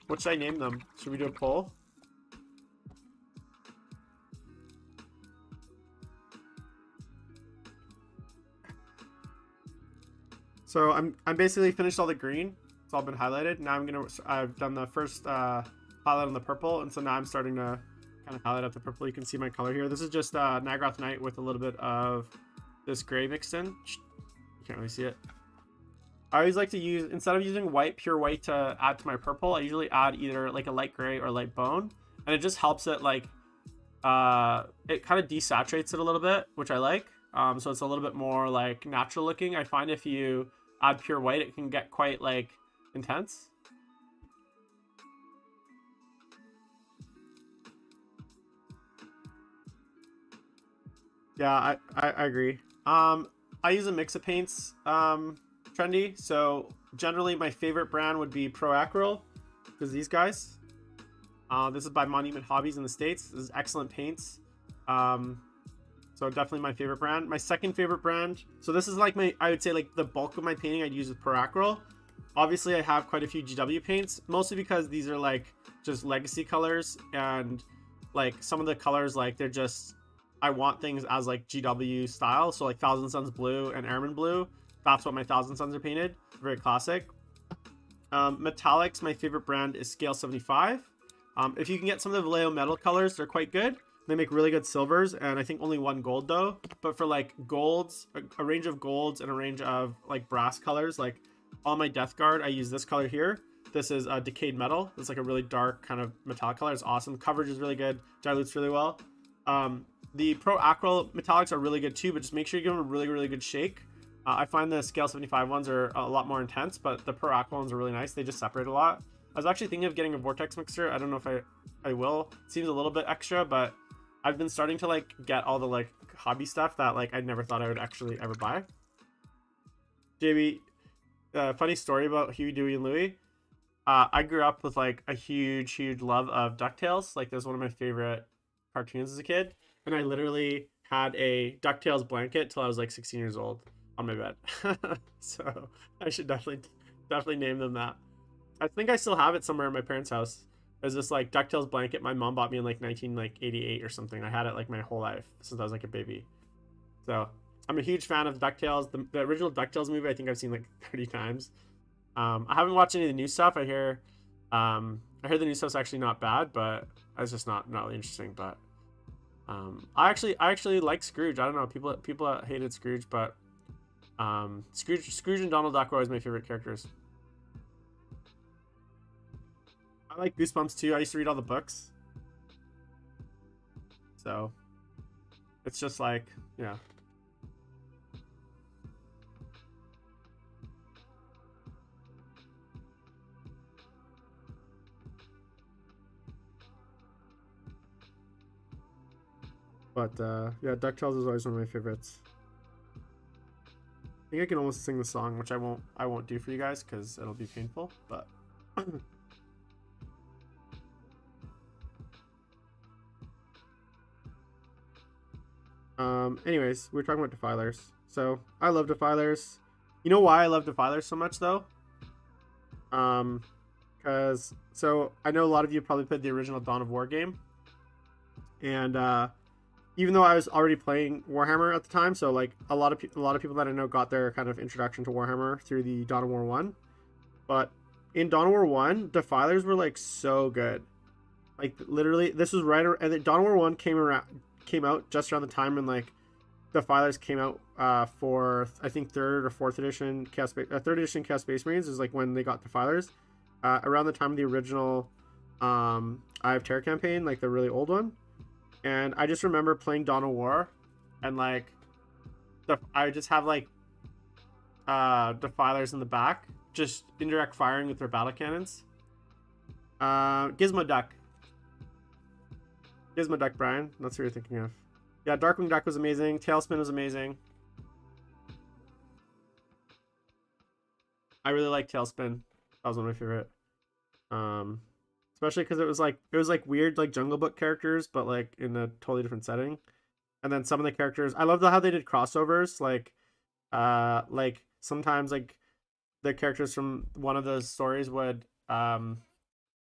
What should I name them? Should we do a poll? So I'm basically finished all the green. It's all been highlighted. Now I've done the first highlight on the purple, and so now I'm starting to kind of highlight up the purple. You can see my color here. This is just Nagrath Knight with a little bit of this gray mixed in. You can't really see it. I always like to use, instead of using white, pure white to add to my purple, I usually add either like a light gray or light bone, and it just helps it like it kind of desaturates it a little bit, which I like. So it's a little bit more like natural looking. I find if you add pure white, it can get quite like intense. Yeah, I agree. I use a mix of paints, trendy. So generally my favorite brand would be Pro Acryl, because these guys. This is by Monument Hobbies in the States. This is excellent paints. So definitely my favorite brand. My second favorite brand. So this is like I would say like the bulk of my painting I'd use with Pro Acryl. Obviously I have quite a few GW paints, mostly because these are like just legacy colors, and like some of the colors, like they're just, I want things as like GW style. So like Thousand Suns Blue and Airman Blue. That's what my Thousand Suns are painted. Very classic. Metallics, my favorite brand is Scale 75. If you can get some of the Vallejo metal colors, they're quite good. They make really good silvers, and I think only one gold though. But for like golds, a range of golds and a range of like brass colors, like on my Death Guard, I use this color here. This is Decayed Metal. It's like a really dark kind of metallic color. It's awesome. Coverage is really good. Dilutes really well. The Pro Acryl metallics are really good too, but just make sure you give them a really, really good shake. I find the Scale 75 ones are a lot more intense, but the Pro Acryl ones are really nice. They just separate a lot. I was actually thinking of getting a Vortex mixer. I don't know if I will. It seems a little bit extra, but I've been starting to like get all the like hobby stuff that like I never thought I would actually ever buy. JB, funny story about Huey, Dewey, and Louie. I grew up with like a huge love of DuckTales. Like, this was one of my favorite cartoons as a kid, and I literally had a DuckTales blanket till I was like 16 years old on my bed. So I should definitely name them that. I think I still have it somewhere in my parents' house. There's this like DuckTales blanket my mom bought me in like 1988 or something. I had it like my whole life since I was like a baby. So I'm a huge fan of DuckTales. The original DuckTales movie I think I've seen like 30 times. I haven't watched any of the new stuff. I hear the new stuff's actually not bad, but it's just not really interesting. But I actually like Scrooge. I don't know, people hated Scrooge, but Scrooge and Donald Duck are always my favorite characters. I like Goosebumps too. I used to read all the books. So it's just like, yeah. But yeah, DuckTales is always one of my favorites. I think I can almost sing the song, which I won't do for you guys because it'll be painful. But anyways, we're talking about defilers. So I love defilers. You know why I love defilers so much though? Because so I know a lot of you probably played the original Dawn of War game, and even though I was already playing Warhammer at the time, so like a lot of people that I know got their kind of introduction to Warhammer through the Dawn of War 1. But in Dawn of War 1, defilers were like so good. Like literally, this was right around, and then Dawn of War 1 came out just around the time when like defilers came out for I think third edition Chaos Space Marines is like when they got defilers. Around the time of the original Eye of Terror campaign, like the really old one. And I just remember playing Dawn of War, and like, I would just have like defilers in the back, just indirect firing with their battle cannons. Gizmo Duck, Brian. That's who you're thinking of. Yeah, Darkwing Duck was amazing. Tailspin was amazing. I really like Tailspin. That was one of my favorite. Especially because it was like weird like Jungle Book characters, but like in a totally different setting. And then some of the characters, I love how they did crossovers. Like sometimes like the characters from one of those stories would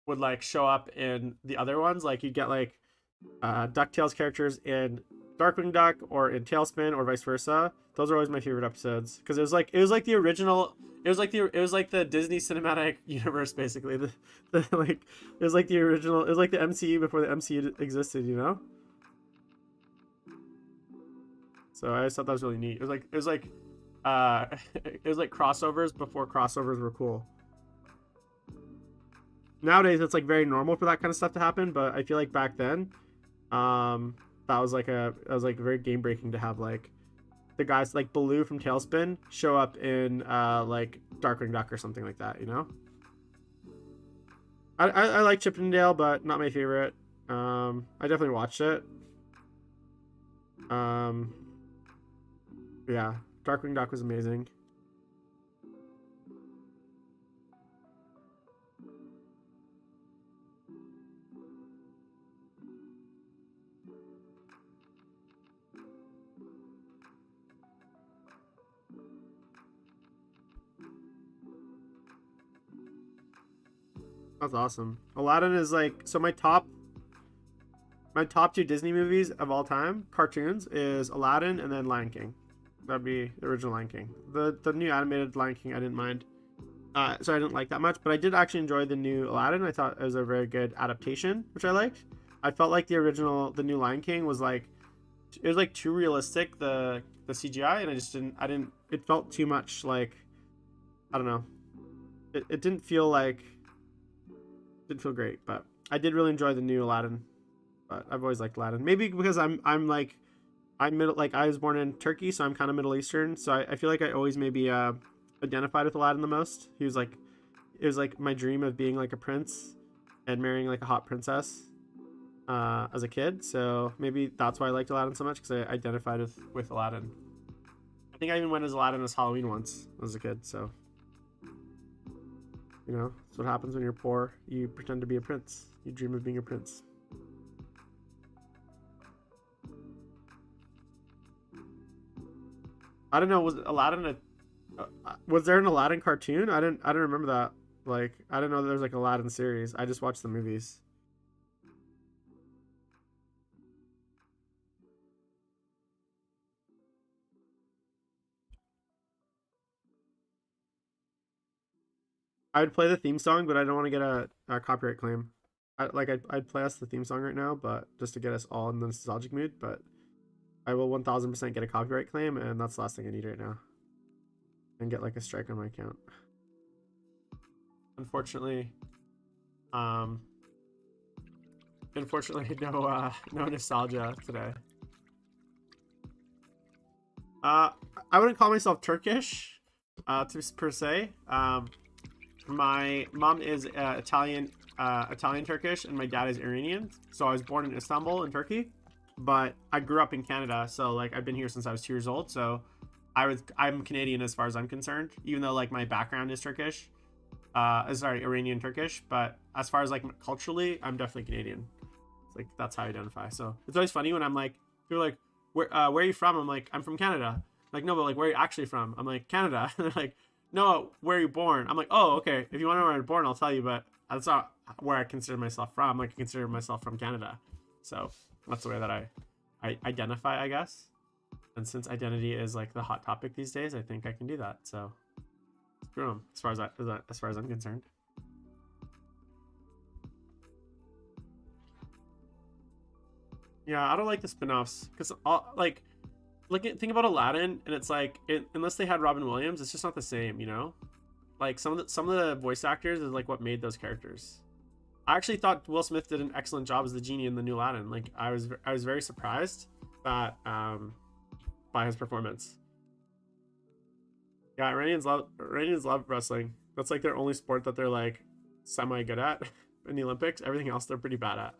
like show up in the other ones. Like you'd get like DuckTales characters in Darkwing Duck or in Tailspin or vice versa. Those are always my favorite episodes because it was like the original. It was like the Disney cinematic universe, basically. The like it was like the original. It was like the MCU before the MCU existed, you know. So I just thought that was really neat. It was like it was like crossovers before crossovers were cool. Nowadays, it's like very normal for that kind of stuff to happen, but I feel like back then, that was very game breaking to have like the guys like Baloo from Tailspin show up in like Darkwing Duck or something like that, you know. I like Chip and Dale, but not my favorite. I definitely watched it. Yeah, Darkwing Duck was amazing. That's awesome. Aladdin is like, so my top two Disney movies of all time, cartoons, is Aladdin and then Lion King. That'd be the original Lion King. The new animated Lion King I didn't mind. So I didn't like that much, but I did actually enjoy the new Aladdin. I thought it was a very good adaptation, which I liked. I felt like the new Lion King was like, it was like too realistic, the CGI, and it felt too much like, I don't know. It didn't feel great, but I did really enjoy the new Aladdin. But I've always liked Aladdin. Maybe because I was born in Turkey, so I'm kind of Middle Eastern. So I feel like I always maybe identified with Aladdin the most. It was like my dream of being like a prince and marrying like a hot princess as a kid. So maybe that's why I liked Aladdin so much, because I identified with Aladdin. I think I even went as Aladdin as Halloween once as a kid. So you know, that's what happens when you're poor. You pretend to be a prince. You dream of being a prince. I don't know. Was Aladdin was there an Aladdin cartoon? I didn't remember that. Like, I didn't know there was like Aladdin series. I just watched the movies. I would play the theme song, but I don't want to get a copyright claim. I'd play us the theme song right now, but just to get us all in the nostalgic mood. But I will 1000% get a copyright claim, and that's the last thing I need right now. And get like a strike on my account. Unfortunately, no nostalgia today. I wouldn't call myself Turkish, per se. My mom is Italian Turkish, and my dad is Iranian. So I was born in Istanbul in Turkey. but I grew up in Canada, so like I've been here since I was 2 years old. So I'm Canadian as far as I'm concerned, even though like my background is Turkish. Sorry, Iranian Turkish, but as far as like culturally, I'm definitely Canadian. It's like that's how I identify. So it's always funny when I'm like, they're like, where are you from? I'm like, I'm from Canada. Like, no, but like, where are you actually from? I'm like, Canada. And they're like, no, where are you born? I'm like, oh, okay. If you want to know where I'm born, I'll tell you, but that's not where I consider myself from. Like, I consider myself from Canada. So that's the way that I identify, I guess. And since identity is like the hot topic these days, I think I can do that. So screw them as far as I'm concerned. Yeah, I don't like the spin-offs because like think about Aladdin, and it's like unless they had Robin Williams, it's just not the same, you know. Like some of the voice actors is like what made those characters. I actually thought Will Smith did an excellent job as the genie in the new Aladdin. Like I was very surprised that by his performance. Yeah, Iranians love wrestling. That's like their only sport that they're like semi good at in the Olympics. Everything else they're pretty bad at.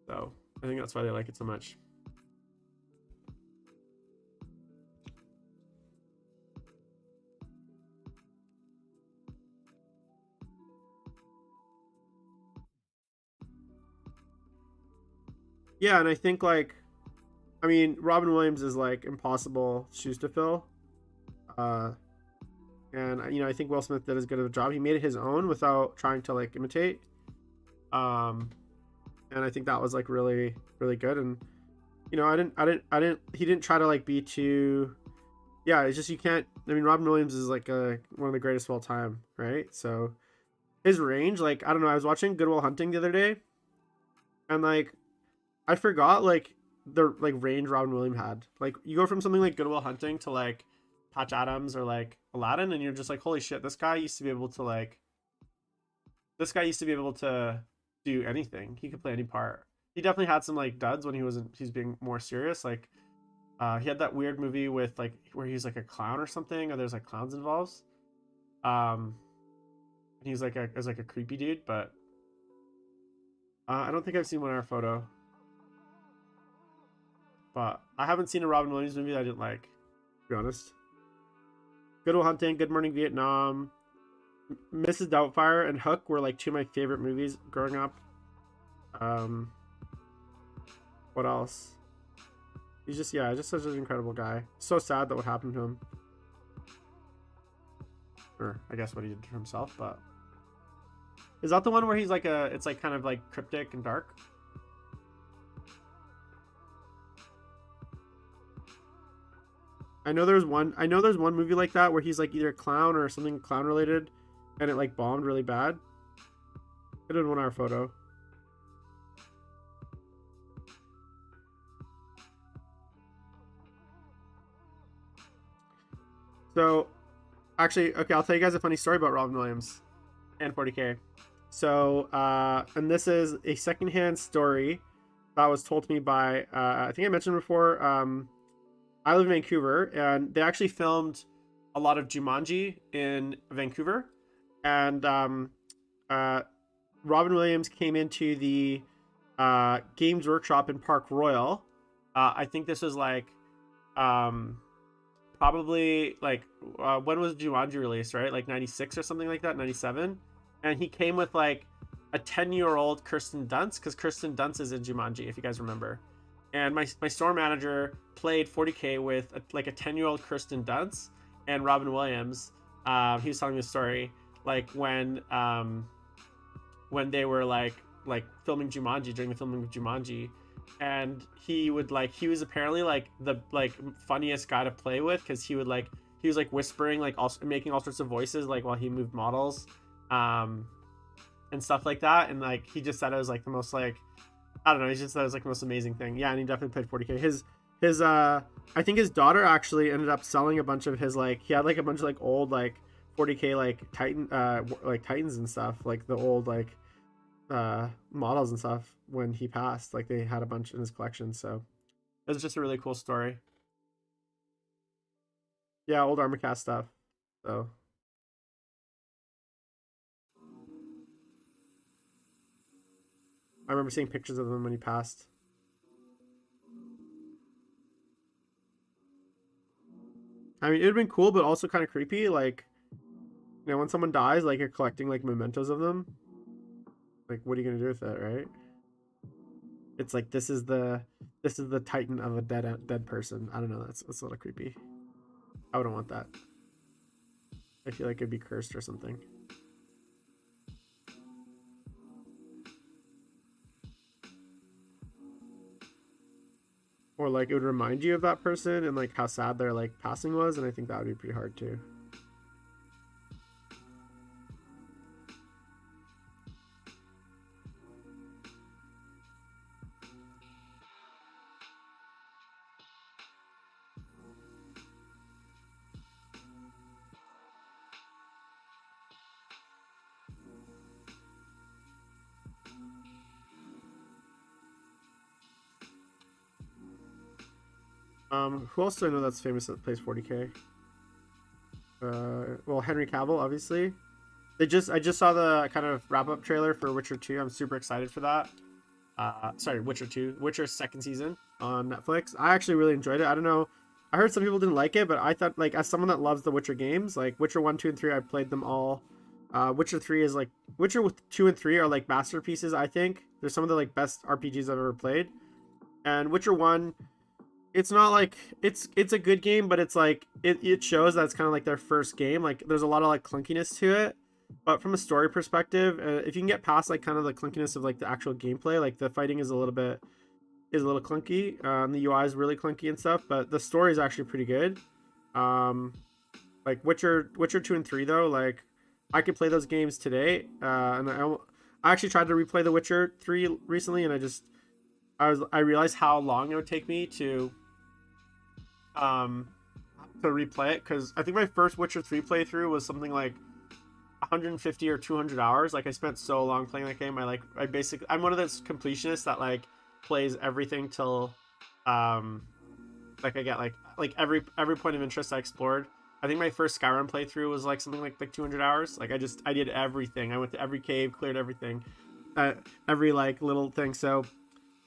So I think that's why they like it so much. Yeah, and I think like, I mean, Robin Williams is like impossible shoes to fill. Uh, and you know, I think Will Smith did as good of a job. He made it his own without trying to like imitate. Um, and I think that was like really really good. And you know, he didn't try to like be too. Yeah, it's just you can't. I mean, Robin Williams is like one of the greatest of all time, right? So his range, like I don't know. I was watching Good Will Hunting the other day, and like I forgot like the like range Robin Williams had. Like you go from something like Good Will Hunting to like Patch Adams or like Aladdin, and you're just like, holy shit, this guy used to be able to do anything. He could play any part. He definitely had some like duds when he's being more serious. Like he had that weird movie with like where he's like a clown or something, or there's like clowns involved. And he's like a creepy dude, but I don't think I've seen One Hour Photo. But I haven't seen a Robin Williams movie that I didn't like, to be honest. Good Will Hunting, Good Morning Vietnam, Mrs. Doubtfire, and Hook were like two of my favorite movies growing up. What else? He's just such an incredible guy. So sad that what happened to him. Or I guess what he did to himself, but is that the one where he's like it's like kind of like cryptic and dark? I know there's one movie like that where he's like either a clown or something clown related, and it like bombed really bad. I did 1 Hour Photo. So, actually, okay, I'll tell you guys a funny story about Robin Williams and 40K. So, and this is a secondhand story that was told to me by, I think I mentioned before, I live in Vancouver, and they actually filmed a lot of Jumanji in Vancouver. And Robin Williams came into the Games Workshop in Park Royal. I think this was like probably like when was Jumanji released, right? Like 96 or something like that, 97. And he came with like a 10-year-old Kirsten Dunst, because Kirsten Dunst is in Jumanji, if you guys remember. And my store manager played 40K with like a 10-year-old Kirsten Dunst and Robin Williams. He was telling me a story like when they were like filming Jumanji, during the filming of Jumanji, and he was apparently like the like funniest guy to play with, because he was like whispering, like also making all sorts of voices like while he moved models, and stuff like that. And like he just said it was like the most like, I don't know, he just said it was like the most amazing thing. Yeah, and he definitely played 40K. His I think his daughter actually ended up selling a bunch of his, like he had like a bunch of like old like 40K like Titans and stuff, like the old like models and stuff. When he passed, like they had a bunch in his collection. So it was just a really cool story. Yeah, old Armorcast stuff. So I remember seeing pictures of him when he passed. I mean, it'd been cool, but also kind of creepy. Like, you know, when someone dies, like you're collecting like mementos of them. Like, what are you gonna do with that, right? It's like this is the titan of a dead person. I don't know. That's a little creepy. I wouldn't want that. I feel like it'd be cursed or something. Or like it would remind you of that person and like how sad their like passing was, and I think that would be pretty hard too. Who else do I know that's famous that plays 40k? Well, Henry Cavill, obviously. I just saw the kind of wrap up trailer for Witcher 2. I'm super excited for that. Sorry, Witcher 2, Witcher's second season on Netflix. I actually really enjoyed it. I don't know. I heard some people didn't like it, but I thought, like, as someone that loves the Witcher games, like Witcher 1, 2, and 3, I played them all. Witcher 3 is like Witcher 2 and 3 are like masterpieces, I think. They're some of the like best RPGs I've ever played. And Witcher 1, it's not like it's a good game, but it's like it shows that it's kind of like their first game. Like there's a lot of like clunkiness to it, but from a story perspective, if you can get past like kind of the clunkiness of like the actual gameplay, like the fighting is a little clunky, and the UI is really clunky and stuff, but the story is actually pretty good. Like Witcher 2 and 3 though, like I could play those games today, and I actually tried to replay The Witcher 3 recently, and I realized how long it would take me to replay it, because I think my first Witcher 3 playthrough was something like 150 or 200 hours. Like I spent so long playing that game. I'm one of those completionists that like plays everything till like I get like every point of interest I explored. I think my first Skyrim playthrough was like something like 200 hours. Like I did everything. I went to every cave, cleared everything, every like little thing. So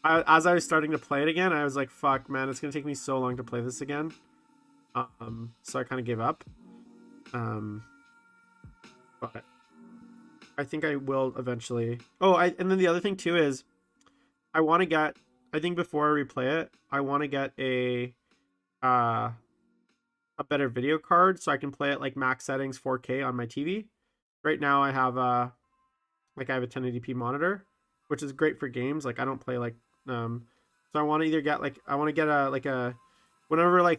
as I was starting to play it again, I was like, fuck, man, it's gonna take me so long to play this again. So I kind of gave up. But I think I will eventually. And then the other thing too is, I want to get. I think before I replay it, I want to get a better video card so I can play it like max settings 4K on my TV. Right now I have a 1080p monitor, which is great for games. Like I don't play like so I want to either get a whenever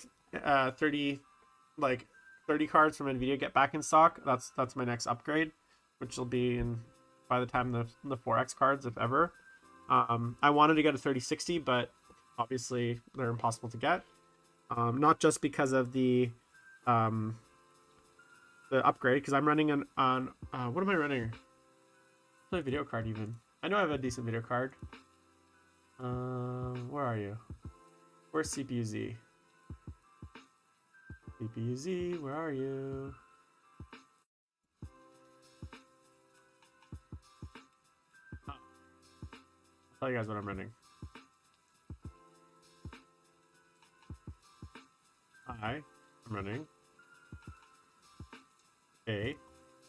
30 cards from Nvidia get back in stock, that's my next upgrade, which will be in by the time the 4X cards, if ever. I wanted to get a 3060, but obviously they're impossible to get. Not just because of the upgrade, because I'm running on what am I running? My video card even. I know I have a decent video card. Where are you? Where's CPU-Z? CPU-Z, where are you? I'll tell you guys what I'm running. I'm running a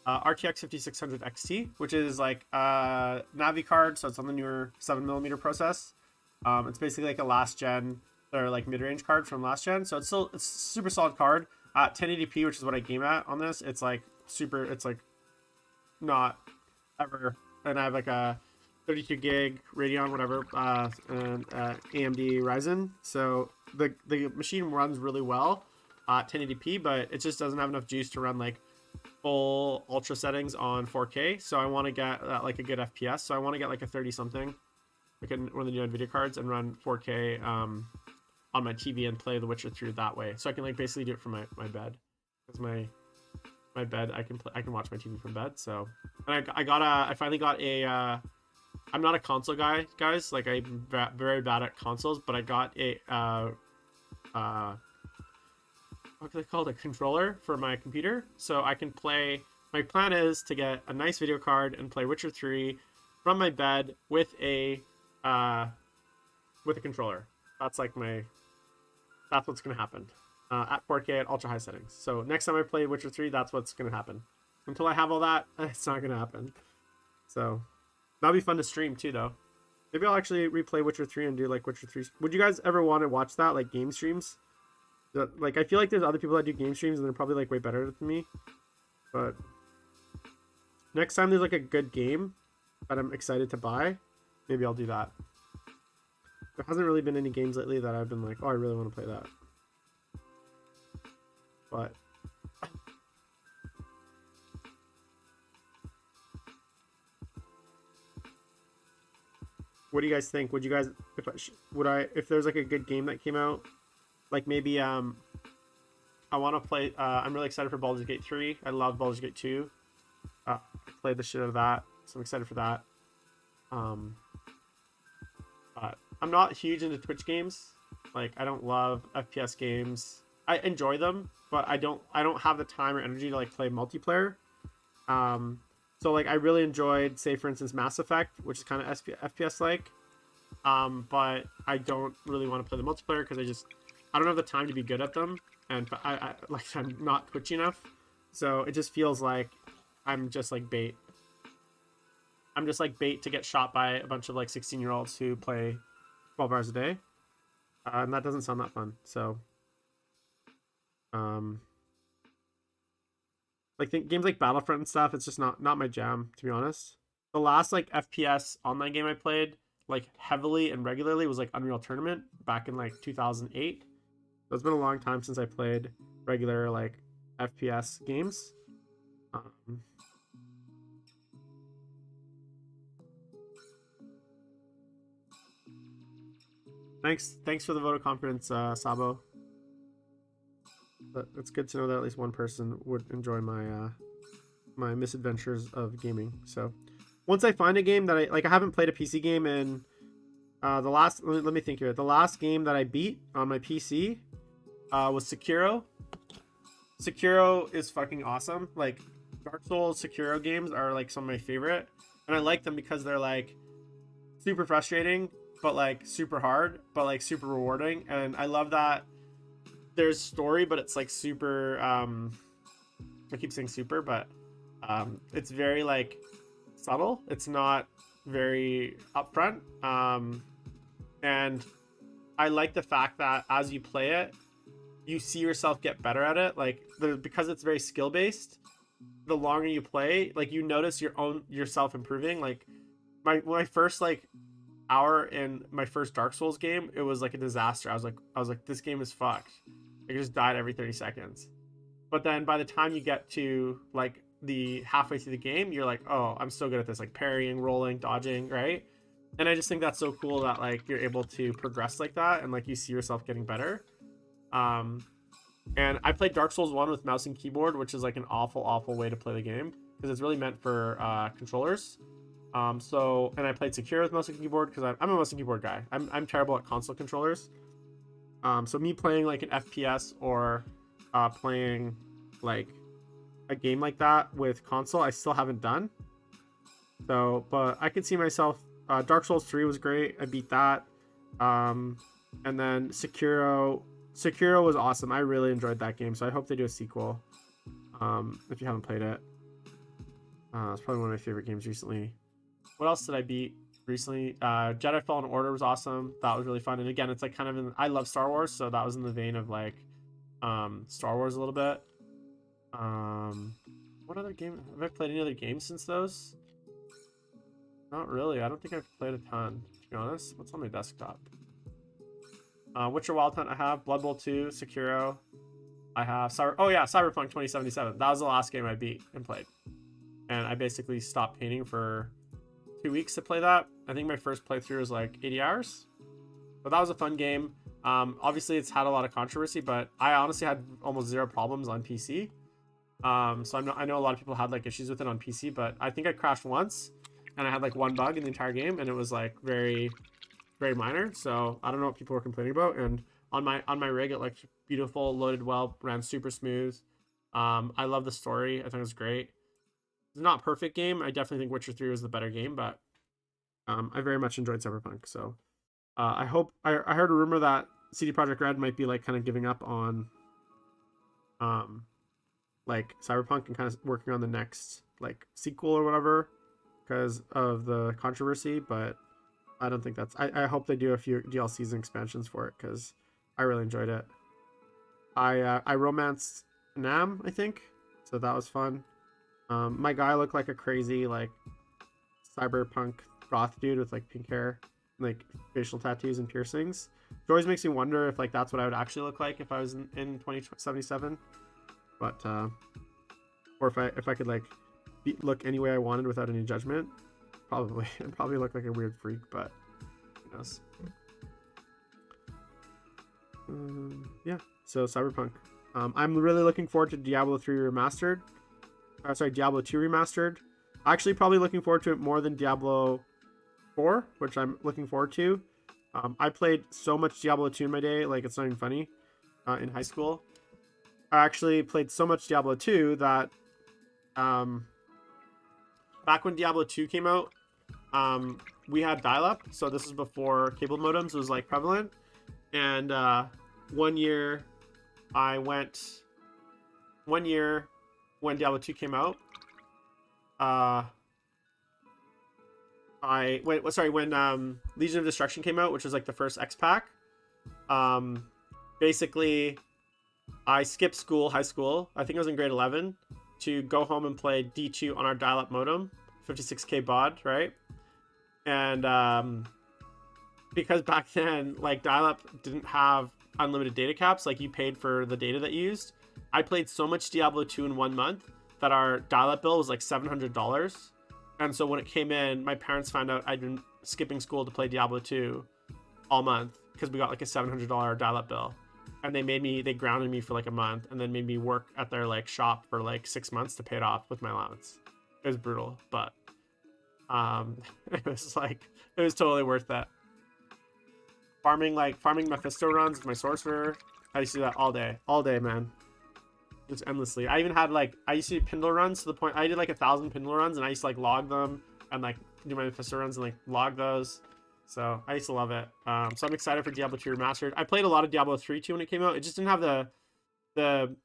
RTX 5600 XT, which is like a Navi card, so it's on the newer 7mm process. It's basically like a last gen or like mid-range card from last gen, so it's a super solid card. 1080p, which is what I game at on this. It's like super. It's like not ever. And I have like a 32 gig Radeon, whatever, and AMD Ryzen. So the machine runs really well at 1080p, but it just doesn't have enough juice to run like full ultra settings on 4K. So I want to get like a good FPS. So I want to get like a 30 something, like one of the new Nvidia cards, and run 4K on my TV and play The Witcher 3 that way. So I can like basically do it from my bed, because my bed I can watch my TV from bed. So, and I finally got a. I'm not a console guy, guys. Like I'm very bad at consoles, but I got a what's it called? A controller for my computer, so I can play. My plan is to get a nice video card and play Witcher 3 from my bed with a controller. That's what's gonna happen. at 4K at ultra high settings. So next time I play Witcher 3, that's what's gonna happen. Until I have all that, it's not gonna happen. So that'll be fun to stream too, though. Maybe I'll actually replay Witcher 3 and do like Witcher 3. Would you guys ever want to watch that, like game streams? Like I feel like there's other people that do game streams and they're probably like way better than me. But next time there's like a good game that I'm excited to buy, maybe I'll do that. There hasn't really been any games lately that I've been like, oh, I really want to play that. But what do you guys think? Would you guys, if there's like a good game that came out, like maybe I want to play. I'm really excited for Baldur's Gate 3. I love Baldur's Gate 2. I played the shit out of that, so I'm excited for that. But I'm not huge into Twitch games. Like I don't love FPS games. I enjoy them, but I don't have the time or energy to like play multiplayer. So like I really enjoyed, say for instance, Mass Effect, which is kind of FPS like. But I don't really want to play the multiplayer because I don't have the time to be good at them, and I'm not twitchy enough. So it just feels like I'm just like bait. I'm just like bait to get shot by a bunch of like 16-year-olds who play 12 hours a day. And that doesn't sound that fun. So like games like Battlefront and stuff, it's just not my jam, to be honest. The last like FPS online game I played like heavily and regularly was like Unreal Tournament back in like 2008. So it's been a long time since I played regular like FPS games. Thanks for the vote of confidence, Sabo. But it's good to know that at least one person would enjoy my my misadventures of gaming. So once I find a game that I haven't played a PC game in the last, let me think here. The last game that I beat on my PC was Sekiro. Sekiro is fucking awesome. Like Dark Souls, Sekiro games are like some of my favorite, and I like them because they're like super frustrating, but like super hard, but like super rewarding. And I love that there's story, but it's like super I keep saying super, but it's very like subtle. It's not very upfront. And I like the fact that as you play it, you see yourself get better at it. Like because it's very skill based, the longer you play, like you notice yourself improving. Like my first like hour in my first Dark Souls game, it was like a disaster. I was like, this game is fucked. I just died every 30 seconds. But then by the time you get to like the halfway through the game, you're like, oh, I'm so good at this, like parrying, rolling, dodging, right? And I just think that's so cool that like you're able to progress like that and like you see yourself getting better. And I played Dark Souls 1 with mouse and keyboard, which is like an awful way to play the game because it's really meant for controllers. And I played Sekiro with mouse and keyboard because I'm a mouse and keyboard guy. I'm terrible at console controllers. So me playing like an FPS or playing like a game like that with console, I still haven't done. So, but I could see myself. Dark Souls 3 was great. I beat that. And then Sekiro was awesome. I really enjoyed that game. So I hope they do a sequel. If you haven't played it, it's probably one of my favorite games recently. What else did I beat recently? Jedi Fallen Order was awesome. That was really fun. And again, it's like kind of I love Star Wars, so that was in the vein of like Star Wars a little bit. What other game have I played? Any other games since those? Not really. I don't think I've played a ton, to be honest. What's on my desktop? Witcher Wild Hunt I have, Blood Bowl 2, Sekiro. I have Cyberpunk 2077. That was the last game I beat and played. And I basically stopped painting for 2 weeks to play that. I think my first playthrough was like 80 hours. But that was a fun game. Obviously it's had a lot of controversy, but I honestly had almost zero problems on PC. So I know a lot of people had like issues with it on PC, but I think I crashed once and I had like one bug in the entire game and it was like very, very minor. So I don't know what people were complaining about. And on my rig, it looked beautiful, loaded well, ran super smooth. I love the story. I think it was great. It's not a perfect game. I definitely think Witcher 3 was the better game, but I very much enjoyed Cyberpunk. So I hope I heard a rumor that CD Projekt Red might be like kind of giving up on like Cyberpunk and kind of working on the next like sequel or whatever because of the controversy. But I don't think that's. I hope they do a few DLCs and expansions for it because I really enjoyed it. I romanced Nam, I think, so that was fun. My guy looked like a crazy like cyberpunk goth dude with like pink hair, like facial tattoos and piercings. It always makes me wonder if like that's what I would actually look like if I was in 2077. But or if I could like look any way I wanted without any judgment, probably I'd probably look like a weird freak, but who knows. Yeah, so Cyberpunk. I'm really looking forward to Diablo 3 Remastered. Diablo 2 Remastered. Actually, probably looking forward to it more than Diablo 4, which I'm looking forward to. I played so much Diablo 2 in my day, like it's not even funny, in high school. I actually played so much Diablo 2 that back when Diablo 2 came out, we had dial-up, so this was before cable modems was like prevalent. And one year when Diablo 2 came out, when Legion of Destruction came out, which was like the first X pack, basically I skipped school, high school, I think I was in grade 11, to go home and play D2 on our dial-up modem, 56k baud, right? And because back then, like, dial-up didn't have unlimited data caps, like you paid for the data that you used. I played so much Diablo 2 in 1 month that our dial-up bill was like $700. And so when it came in, my parents found out I'd been skipping school to play Diablo 2 all month because we got like a $700 dial-up bill. And they grounded me for like a month and then made me work at their like shop for like 6 months to pay it off with my allowance. It was brutal, but it was totally worth that. Farming Mephisto runs with my sorcerer. I used to do that all day, man. Just endlessly. I even had I used to do Pindle runs to the point I did like 1,000 Pindle runs, and I used to like log them and like do my Mephisto runs and like log those. So I used to love it. So I'm excited for Diablo 2 Remastered. I played a lot of Diablo 3 too when it came out. It just didn't have the.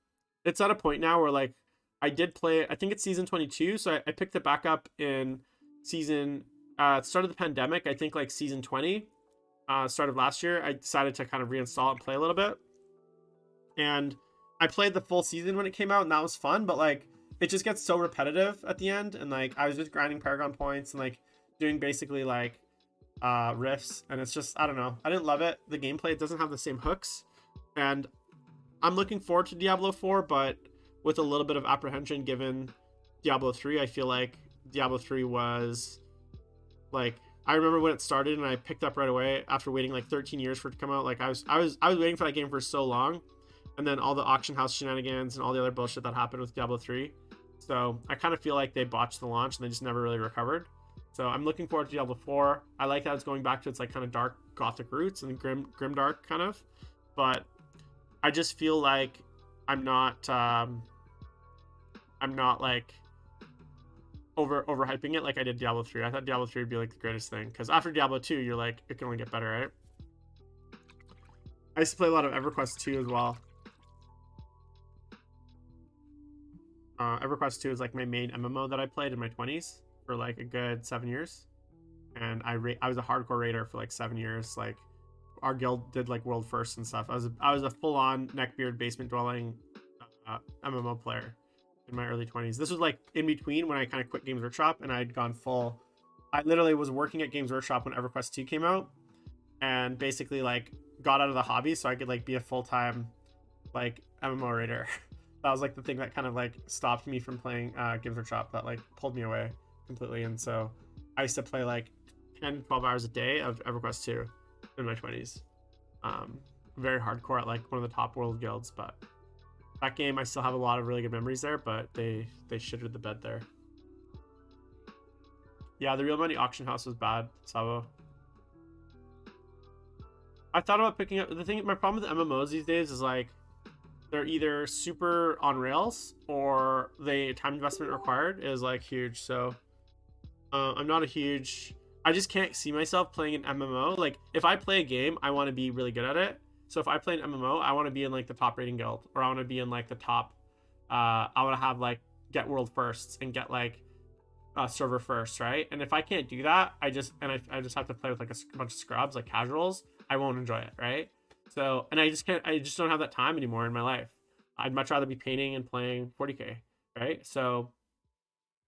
It's at a point now where like I did play. I think it's season 22, so I picked it back up in season. Start of the pandemic. I think like season 20. Start of last year, I decided to kind of reinstall it and play a little bit. And I played the full season when it came out, and that was fun, but like it just gets so repetitive at the end, and like I was just grinding Paragon points and like doing basically like riffs, and it's just, I don't know, I didn't love it. The gameplay, it doesn't have the same hooks, and I'm looking forward to Diablo 4, but with a little bit of apprehension given Diablo 3. I feel like Diablo 3 was like, I remember when it started and I picked up right away after waiting like 13 years for it to come out. Like I was waiting for that game for so long, and then all the auction house shenanigans and all the other bullshit that happened with Diablo 3. So I kind of feel like they botched the launch and they just never really recovered. So I'm looking forward to Diablo 4. I like that it's going back to its like kind of dark gothic roots and grim dark kind of, but I just feel like I'm not like overhyping it like I did Diablo 3. I thought Diablo 3 would be like the greatest thing, because after Diablo 2 you're like, it can only get better, right? I used to play a lot of EverQuest 2 as well. EverQuest 2 is like my main MMO that I played in my 20s for like a good 7 years, and I was a hardcore raider for like 7 years. Like our guild did like world first and stuff. I was a full-on neckbeard basement dwelling MMO player in my early 20s. This was like in between when I kind of quit Games Workshop and I'd gone full. I literally was working at Games Workshop when EverQuest 2 came out, and basically like got out of the hobby so I could like be a full-time like MMO raider. That was like the thing that kind of like stopped me from playing Games Workshop, that like pulled me away completely. And so I used to play like 10 12 hours a day of EverQuest 2 in my 20s. Very hardcore at like one of the top world guilds, but that game, I still have a lot of really good memories there, but they shitted the bed there. Yeah, the real money auction house was bad, Sabo. I thought about picking up the thing. My problem with MMOs these days is like they're either super on rails or the time investment required is like huge. So I'm not a huge. I just can't see myself playing an MMO. Like if I play a game, I want to be really good at it. So if I play an MMO, I want to be in like the top rating guild, or I want to be in like the top. I want to have like get world firsts and get like server first, right? And if I can't do that, I just have to play with like a bunch of scrubs, like casuals. I won't enjoy it, right? So, and I just don't have that time anymore in my life. I'd much rather be painting and playing 40k, right? So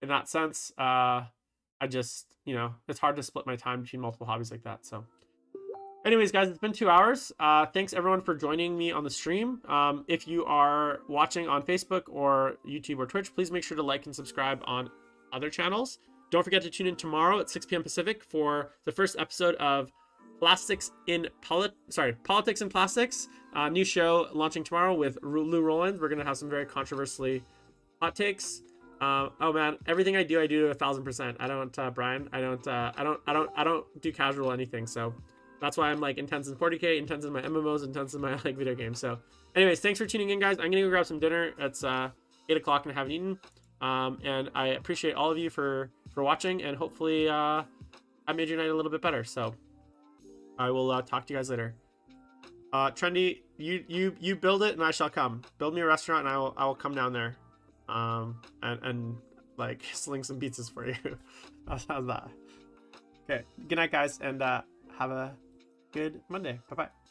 in that sense, I just, it's hard to split my time between multiple hobbies like that. So anyways, guys, it's been 2 hours. Thanks everyone for joining me on the stream. If you are watching on Facebook or YouTube or Twitch, please make sure to like and subscribe on other channels. Don't forget to tune in tomorrow at 6 p.m. Pacific for the first episode of Politics in Plastics. New show launching tomorrow with Lou Roland. We're gonna have some very controversially hot takes. Oh man, everything I do 1,000%. I don't, Brian. I don't do casual anything. So that's why I'm like intense in 40k, intense in my MMOs, intense in my like video games. So, anyways, thanks for tuning in, guys. I'm gonna go grab some dinner. It's 8 o'clock and I haven't eaten. And I appreciate all of you for watching, and hopefully I made your night a little bit better. So I will talk to you guys later. Trendy, you build it and I shall come. Build me a restaurant and I will come down there. And like sling some pizzas for you. How's that? Okay. Good night, guys, and have a good Monday. Bye bye.